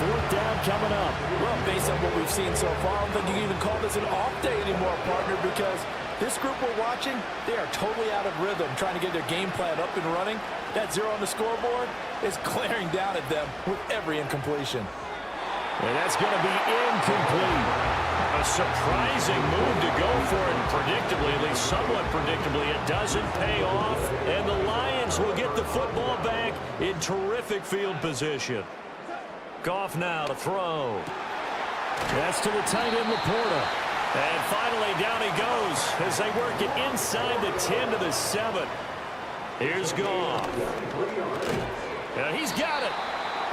4th down coming up. Well, based on what we've seen so far, I don't think you can even call this an off day anymore, partner, because this group we're watching, they are totally out of rhythm, trying to get their game plan up and running. That 0 on the scoreboard is glaring down at them with every incompletion. And that's going to be incomplete. A surprising move to go for it, predictably, at least somewhat predictably. It doesn't pay off, and the Lions will get the football back in terrific field position. Goff now to throw. That's to the tight end, Laporta. And finally, down he goes as they work it inside the 10 to the 7. Here's Goff. And he's got it.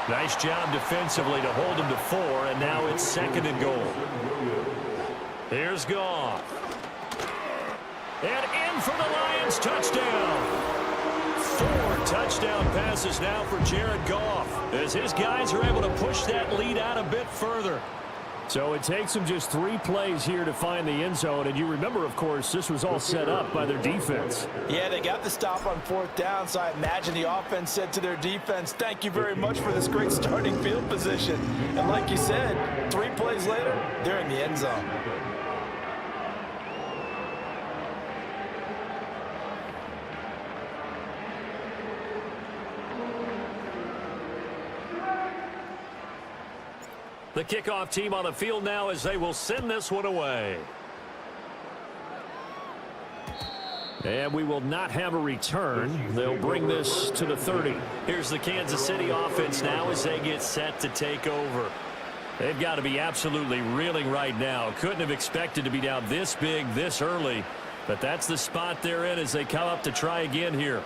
Nice job defensively to hold him to 4, and now it's 2nd and goal. Here's Goff. And in for the Lions, touchdown. 4 touchdown passes now for Jared Goff as his guys are able to push that lead out a bit further. So it takes them just 3 plays here to find the end zone. And you remember, of course, this was all set up by their defense. Yeah, they got the stop on 4th down, so I imagine the offense said to their defense, thank you very much for this great starting field position. And like you said, 3 plays later, they're in the end zone. The kickoff team on the field now as they will send this one away. And we will not have a return. They'll bring this to the 30. Here's the Kansas City offense now as they get set to take over. They've got to be absolutely reeling right now. Couldn't have expected to be down this big this early. But that's the spot they're in as they come up to try again here.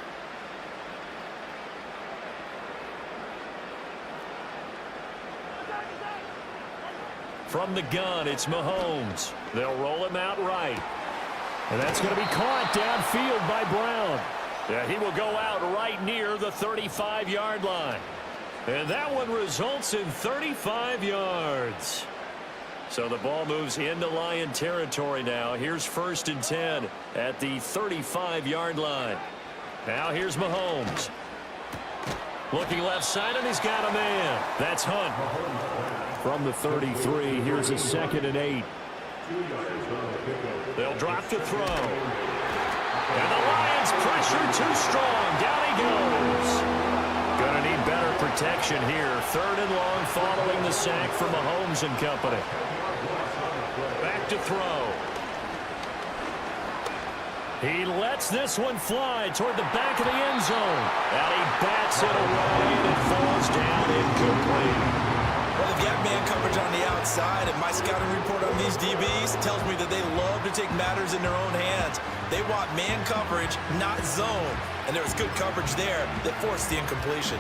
From the gun, it's Mahomes. They'll roll him out right. And that's going to be caught downfield by Brown. Yeah, he will go out right near the 35-yard line. And that one results in 35 yards. So the ball moves into Lion territory now. Here's 1st and 10 at the 35-yard line. Now here's Mahomes. Looking left side, and he's got a man. That's Hunt. From the 33, here's a 2nd and 8. They'll drop to throw. And the Lions pressure too strong. Down he goes. Gonna need better protection here. 3rd and long following the sack from Mahomes and company. Back to throw. He lets this one fly toward the back of the end zone. And he bats it away, and it falls down incomplete. Well, if you have man coverage on the outside, and my scouting report on these DBs tells me that they love to take matters in their own hands. They want man coverage, not zone. And there was good coverage there that forced the incompletion.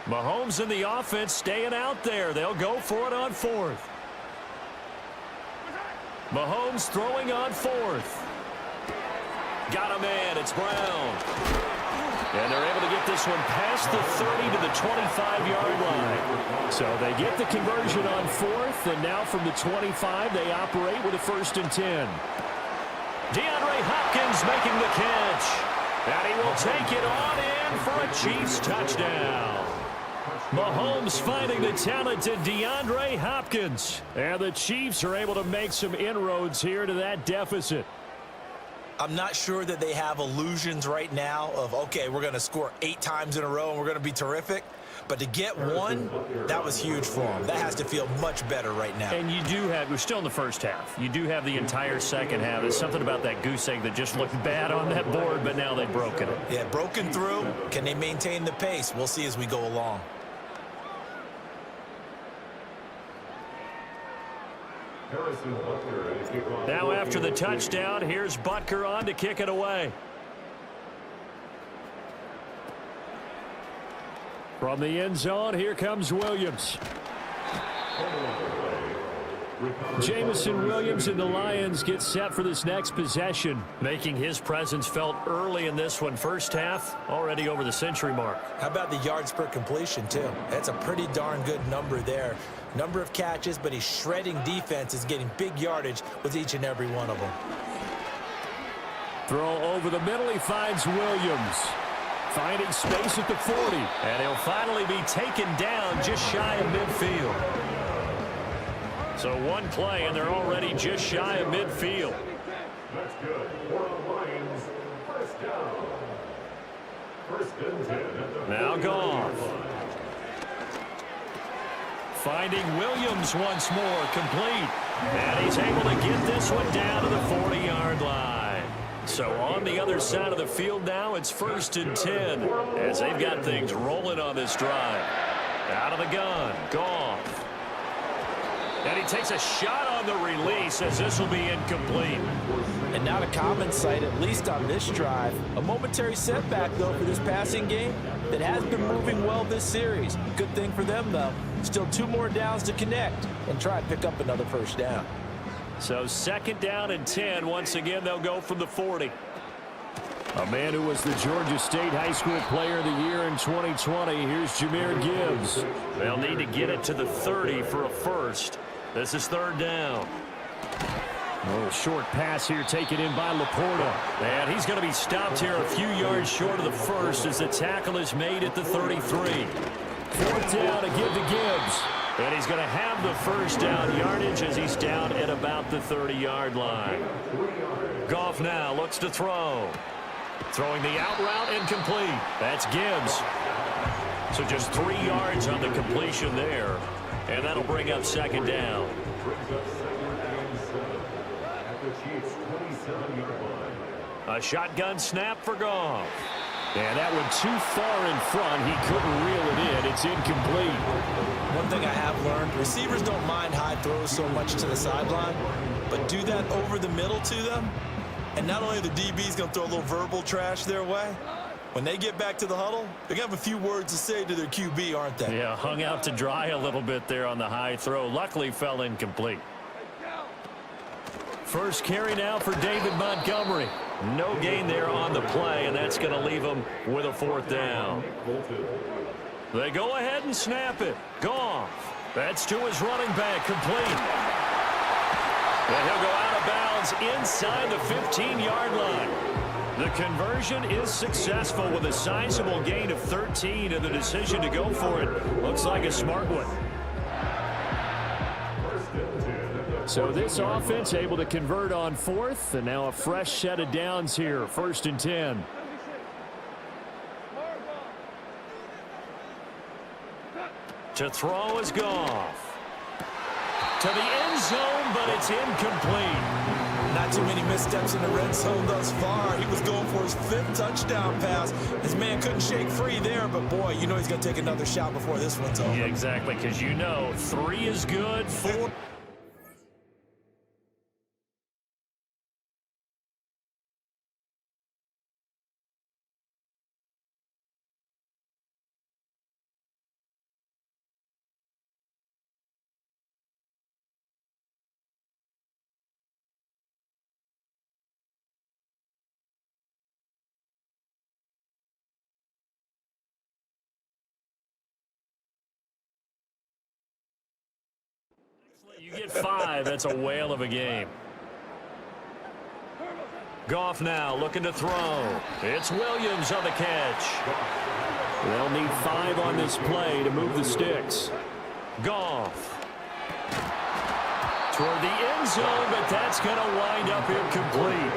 Mahomes and the offense staying out there. They'll go for it on 4th. Mahomes throwing on 4th. Got a man. It's Brown. And they're able to get this one past the 30 to the 25-yard line. So they get the conversion on 4th, and now from the 25, they operate with a 1st and 10. DeAndre Hopkins making the catch. And he will take it on in for a Chiefs touchdown. Mahomes finding the talented DeAndre Hopkins. And the Chiefs are able to make some inroads here to that deficit. I'm not sure that they have illusions right now of, okay, we're going to score 8 times in a row and we're going to be terrific. But to get one, that was huge for them. That has to feel much better right now. And you do have, we're still in the first half. You do have the entire second half. There's something about that goose egg that just looked bad on that board, but now they've broken it. Yeah, broken through. Can they maintain the pace? We'll see as we go along. Now after the touchdown, here's Butker on to kick it away. From the end zone, here comes Williams. Jamison Williams and the Lions get set for this next possession. Making his presence felt early in this one. First half, already over the century mark. How about the yards per completion, too? That's a pretty darn good number there. Number of catches, but he's shredding defense, is getting big yardage with each and every one of them. Throw over the middle, he finds Williams. Finding space at the 40. And he'll finally be taken down just shy of midfield. So one play, and they're already just shy of midfield. That's good. For the Lions, first down. 1st and 10 at the Now Goff. Finding Williams once more, complete. And he's able to get this one down to the 40-yard line. So on the other side of the field now, it's 1st and 10 as they've got things rolling on this drive. Out of the gun, Goff. And he takes a shot on the release as this will be incomplete. And not a common sight, at least on this drive. A momentary setback, though, for this passing game that has been moving well this series. Good thing for them, though. Still 2 more downs to connect and try and pick up another first down. So 2nd down and 10. Once again, they'll go from the 40. A man who was the Georgia State High School Player of the Year in 2020. Here's Jahmyr Gibbs. They'll need to get it to the 30 for a first. This is 3rd down. Oh, short pass here taken in by Laporta. And he's going to be stopped here a few yards short of the first as the tackle is made at the 33. 4th down to give to Gibbs. And he's going to have the first down yardage as he's down at about the 30-yard line. Goff now looks to throw. Throwing the out route incomplete. That's Gibbs. So just 3 yards on the completion there. And that'll bring up 2nd down. A shotgun snap for Goff. And that one too far in front. He couldn't reel it in. It's incomplete. One thing I have learned, receivers don't mind high throws so much to the sideline, but do that over the middle to them, and not only are the DBs going to throw a little verbal trash their way, when they get back to the huddle, they're going to have a few words to say to their QB, aren't they? Yeah, hung out to dry a little bit there on the high throw. Luckily fell incomplete. First carry now for David Montgomery. No gain there on the play, and that's going to leave him with a 4th down. They go ahead and snap it. Goff. That's to his running back, complete. And he'll go out of bounds inside the 15-yard line. The conversion is successful with a sizable gain of 13, and the decision to go for it looks like a smart one. So this offense able to convert on 4th, and now a fresh set of downs here, 1st and 10. To throw is Goff. To the end zone, but it's incomplete. Not too many missteps in the red zone thus far. He was going for his 5th touchdown pass. His man couldn't shake free there, but boy, you know he's going to take another shot before this one's over. Yeah, exactly, because you know 3 is good, 4... You get 5. That's a whale of a game. Goff now looking to throw. It's Williams on the catch. They'll need 5 on this play to move the sticks. Goff. Toward the end zone, but that's going to wind up incomplete.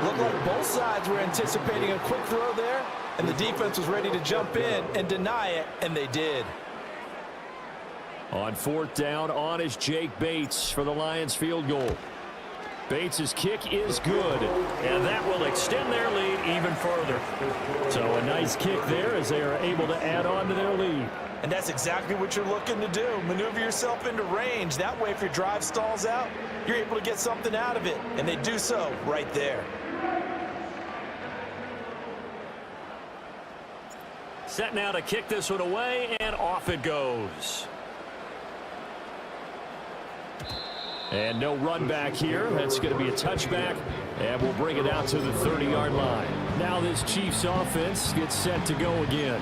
Looked like both sides were anticipating a quick throw there, and the defense was ready to jump in and deny it, and they did. On 4th down, on is Jake Bates for the Lions field goal. Bates' kick is good, and that will extend their lead even further. So a nice kick there as they are able to add on to their lead. And that's exactly what you're looking to do. Maneuver yourself into range. That way, if your drive stalls out, you're able to get something out of it. And they do so right there. Set now to kick this one away, and off it goes. And no run back here. That's going to be a touchback, and we'll bring it out to the 30-yard line. Now this Chiefs offense gets set to go again.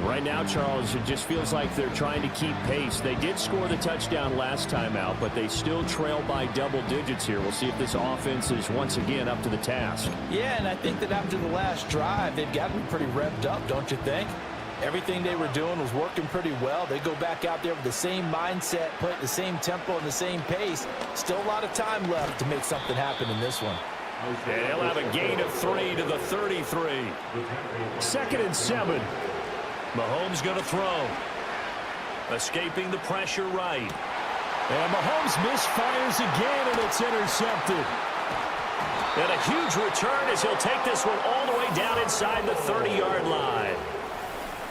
Right now, Charles, it just feels like they're trying to keep pace. They did score the touchdown last time out, but they still trail by double digits here. We'll see if this offense is once again up to the task. Yeah, and I think that after the last drive, they've got to be pretty revved up, don't you think? Everything they were doing was working pretty well. They go back out there with the same mindset, play at the same tempo and the same pace. Still a lot of time left to make something happen in this one. And he'll have a gain of 3 to the 33. 2nd and 7. Mahomes going to throw. Escaping the pressure right. And Mahomes misfires again, and it's intercepted. And a huge return as he'll take this one all the way down inside the 30-yard line.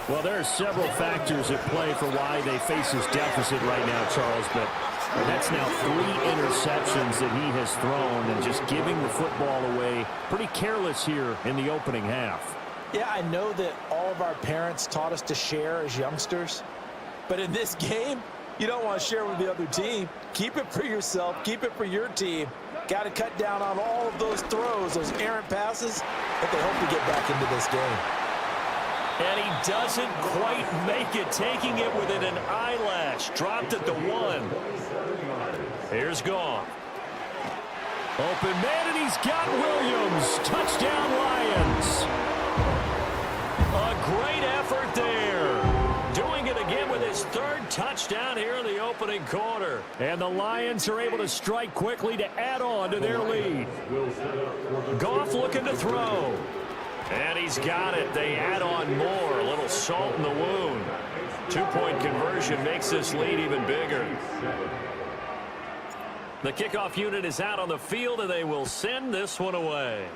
Well, there are several factors at play for why they face this deficit right now, Charles, but that's now 3 interceptions that he has thrown and just giving the football away. Pretty careless here in the opening half. Yeah, I know that all of our parents taught us to share as youngsters, but in this game, you don't want to share with the other team. Keep it for yourself. Keep it for your team. Got to cut down on all of those throws, those errant passes that they hope to get back into this game. And he doesn't quite make it, taking it within an eyelash. Dropped at the 1. Here's Goff. Open man, and he's got Williams. Touchdown, Lions. A great effort there. Doing it again with his 3rd touchdown here in the opening quarter. And the Lions are able to strike quickly to add on to their lead. Goff looking to throw. And he's got it. They add on more. A little salt in the wound. 2-point conversion makes this lead even bigger. The kickoff unit is out on the field, and they will send this one away.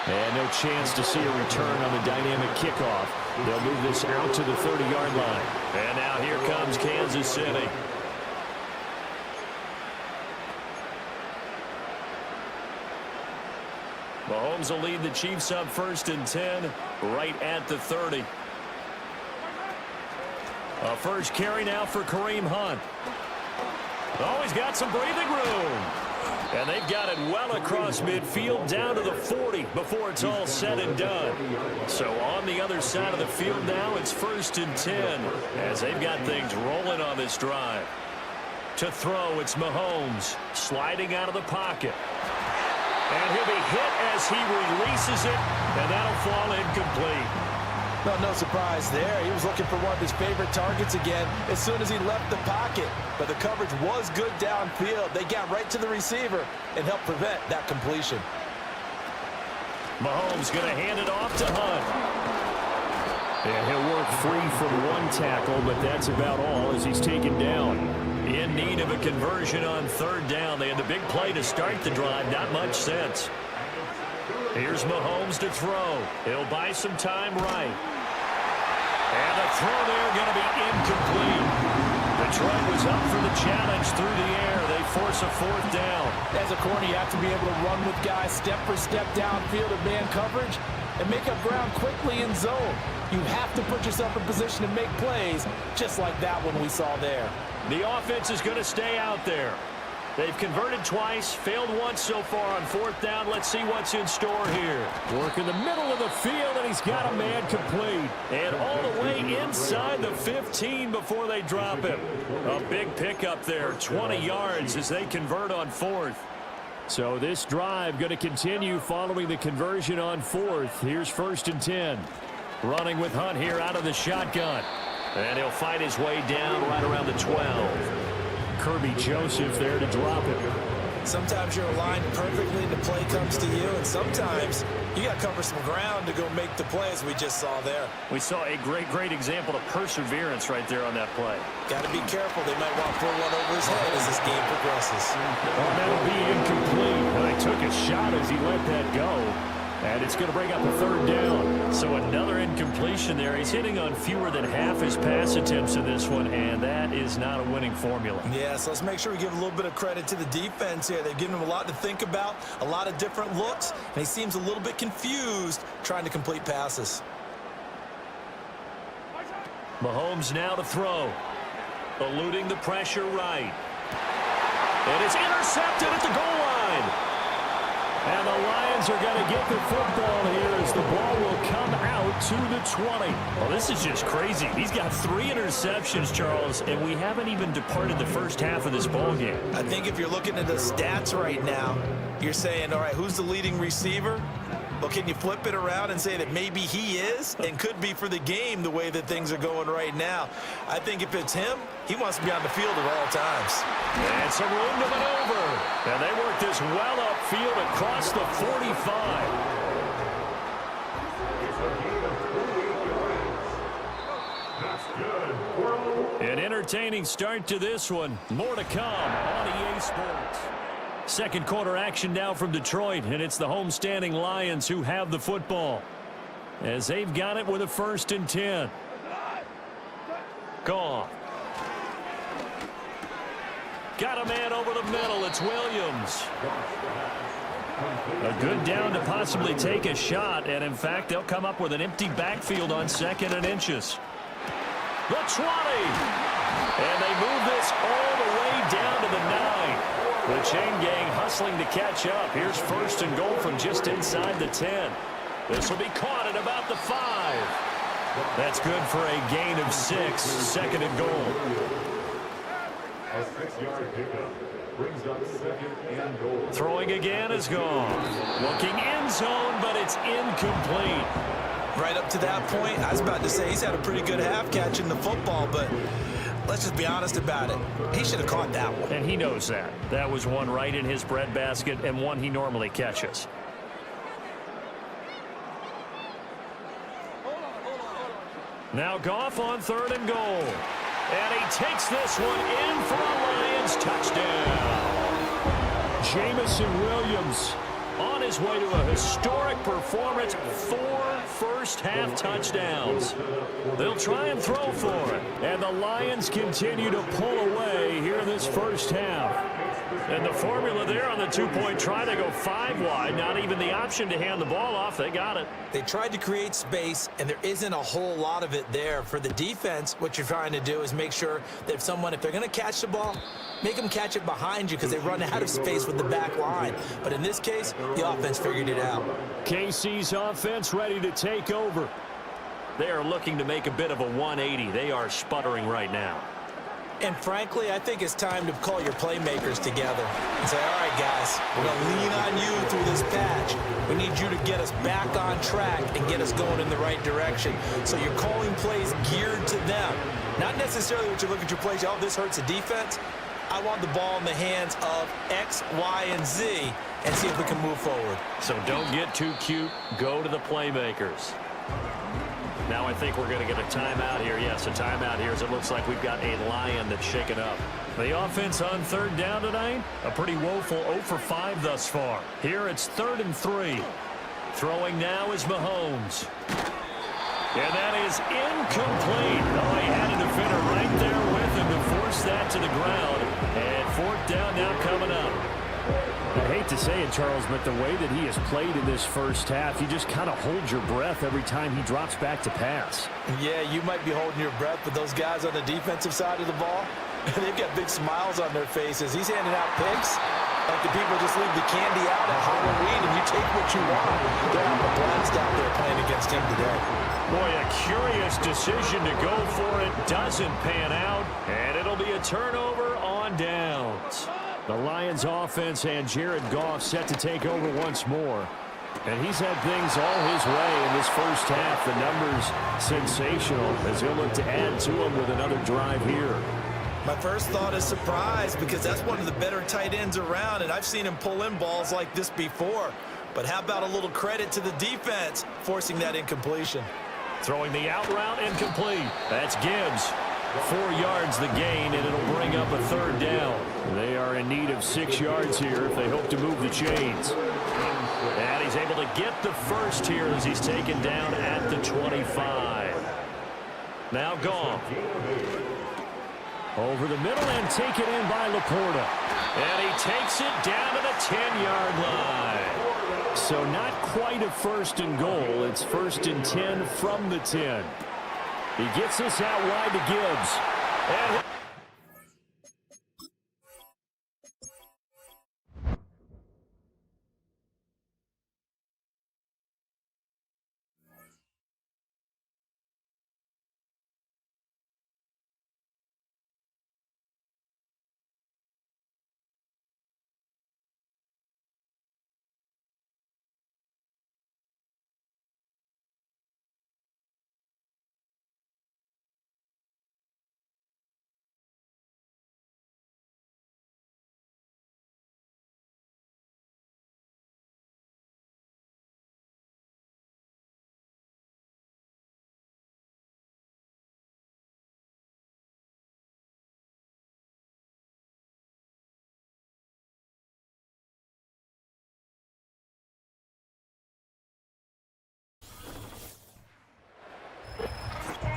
And no chance to see a return on the dynamic kickoff. They'll move this out to the 30-yard line. And now here comes Kansas City. Mahomes will lead the Chiefs up 1st and 10 right at the 30. A first carry now for Kareem Hunt. Oh, he's got some breathing room. And they've got it well across midfield down to the 40 before it's all said and done. So on the other side of the field now, it's 1st and 10 as they've got things rolling on this drive. To throw, it's Mahomes sliding out of the pocket. And he'll be hit as he releases it, and that'll fall incomplete. Well, no surprise there. He was looking for one of his favorite targets again as soon as he left the pocket. But the coverage was good downfield. They got right to the receiver and helped prevent that completion. Mahomes going to hand it off to Hunt. And he'll work free from one tackle, but that's about all as he's taken down. In need of a conversion on 3rd down. They had the big play to start the drive. Not much sense. Here's Mahomes to throw. He'll buy some time right. And the throw there going to be incomplete. Detroit was up for the challenge through the air. They force a 4th down. As a corner, you have to be able to run with guys step for step downfield in man coverage and make up ground quickly in zone. You have to put yourself in position to make plays, just like that one we saw there. The offense is going to stay out there. They've converted twice, failed once so far on 4th down. Let's see what's in store here. Work in the middle of the field, and he's got a man complete. And all the way inside the 15 before they drop him. A big pickup there, 20 yards as they convert on 4th. So this drive going to continue following the conversion on 4th. Here's 1st and 10. Running with Hunt here out of the shotgun. And he'll fight his way down right around the 12. Kirby Joseph there to drop it. Sometimes you're aligned perfectly and the play comes to you, and sometimes you got to cover some ground to go make the play, as we just saw there. We saw a great example of perseverance right there on that play. Got to be careful. They might want to pull one over his head as this game progresses. Oh, that'll be incomplete. Well, they took a shot as he let that go. And it's going to bring up a 3rd down. So another incompletion there. He's hitting on fewer than half his pass attempts in this one, and that is not a winning formula. Yeah, so let's make sure we give a little bit of credit to the defense here. They've given him a lot to think about, a lot of different looks, and he seems a little bit confused trying to complete passes. Mahomes now to throw. Eluding the pressure right. And it's intercepted at the goal line. And the Lions are going to get the football here as the ball will come out to the 20. Well, this is just crazy. He's got 3 interceptions, Charles, and we haven't even departed the first half of this ball game. I think if you're looking at the stats right now, you're saying, all right, who's the leading receiver? Well, can you flip it around and say that maybe he is and could be for the game the way that things are going right now? I think if it's him, he wants to be on the field at all times. And some room to maneuver. And they work this well upfield across the 45. An entertaining start to this one. More to come on EA Sports. Second quarter action now from Detroit, and it's the homestanding Lions who have the football as they've got it with a 1st and 10. Gone. Got a man over the middle. It's Williams. A good down to possibly take a shot, and in fact, they'll come up with an empty backfield on 2nd and inches. The 20. And they move this all the way down to the 9. The chain gang hustling to catch up. Here's 1st and goal from just inside the 10. This will be caught at about the 5. That's good for a gain of 6. 2nd and goal. A 6-yard pickup brings up 2nd and goal. Throwing again is gone. Looking end zone, but it's incomplete. Right up to that point, I was about to say he's had a pretty good half catching the football, but let's just be honest about it. He should have caught that one. And he knows that. That was one right in his breadbasket and one he normally catches. Now Goff on 3rd and goal. And he takes this one in for a Lions touchdown. Jamison Williams on his way to a historic performance, 4 first-half touchdowns. They'll try and throw for it. And the Lions continue to pull away here in this first half. And the formula there on the two-point try, they go 5 wide. Not even the option to hand the ball off. They got it. They tried to create space, and there isn't a whole lot of it there. For the defense, what you're trying to do is make sure that if they're going to catch the ball, make them catch it behind you because they run out of space with the back line. But in this case, the offense figured it out. KC's offense ready to take over. They are looking to make a bit of a 180. They are sputtering right now. And frankly, I think it's time to call your playmakers together and say, all right, guys, we're going to lean on you through this patch. We need you to get us back on track and get us going in the right direction. So you're calling plays geared to them. Not necessarily what you look at your plays, oh, this hurts the defense. I want the ball in the hands of X, Y, and Z and see if we can move forward. So don't get too cute. Go to the playmakers. Now I think we're going to get a timeout here. Yes, a timeout here as it looks like we've got a Lion that's shaken up. The offense on third down tonight, a pretty woeful 0 for 5 thus far. Here it's 3rd and 3. Throwing now is Mahomes. And that is incomplete. Oh, he had a defender right there with him to force that to the ground. And 4th down now coming up. I hate to say it, Charles, but the way that he has played in this first half, you just kind of hold your breath every time he drops back to pass. Yeah, you might be holding your breath, but those guys on the defensive side of the ball, they've got big smiles on their faces. He's handing out picks like the people just leave the candy out at Halloween and you take what you want. They're having a blast out there playing against him today. Boy, a curious decision to go for it. Doesn't pan out, and it'll be a turnover on downs. The Lions offense and Jared Goff set to take over once more. And he's had things all his way in this first half. The numbers sensational as he'll look to add to them with another drive here. My first thought is surprise because that's one of the better tight ends around, and I've seen him pull in balls like this before. But how about a little credit to the defense forcing that incompletion? Throwing the out route incomplete. That's Gibbs. 4 yards the gain, and it'll bring up a 3rd down. They are in need of 6 yards here if they hope to move the chains. And he's able to get the first here as he's taken down at the 25. Now Goff. Over the middle and taken in by Laporta. And he takes it down to the 10-yard line. So not quite a 1st and goal. It's 1st and 10 from the 10. He gets this out wide to Gibbs. And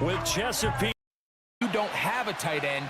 with Chesapeake. You don't have a tight end,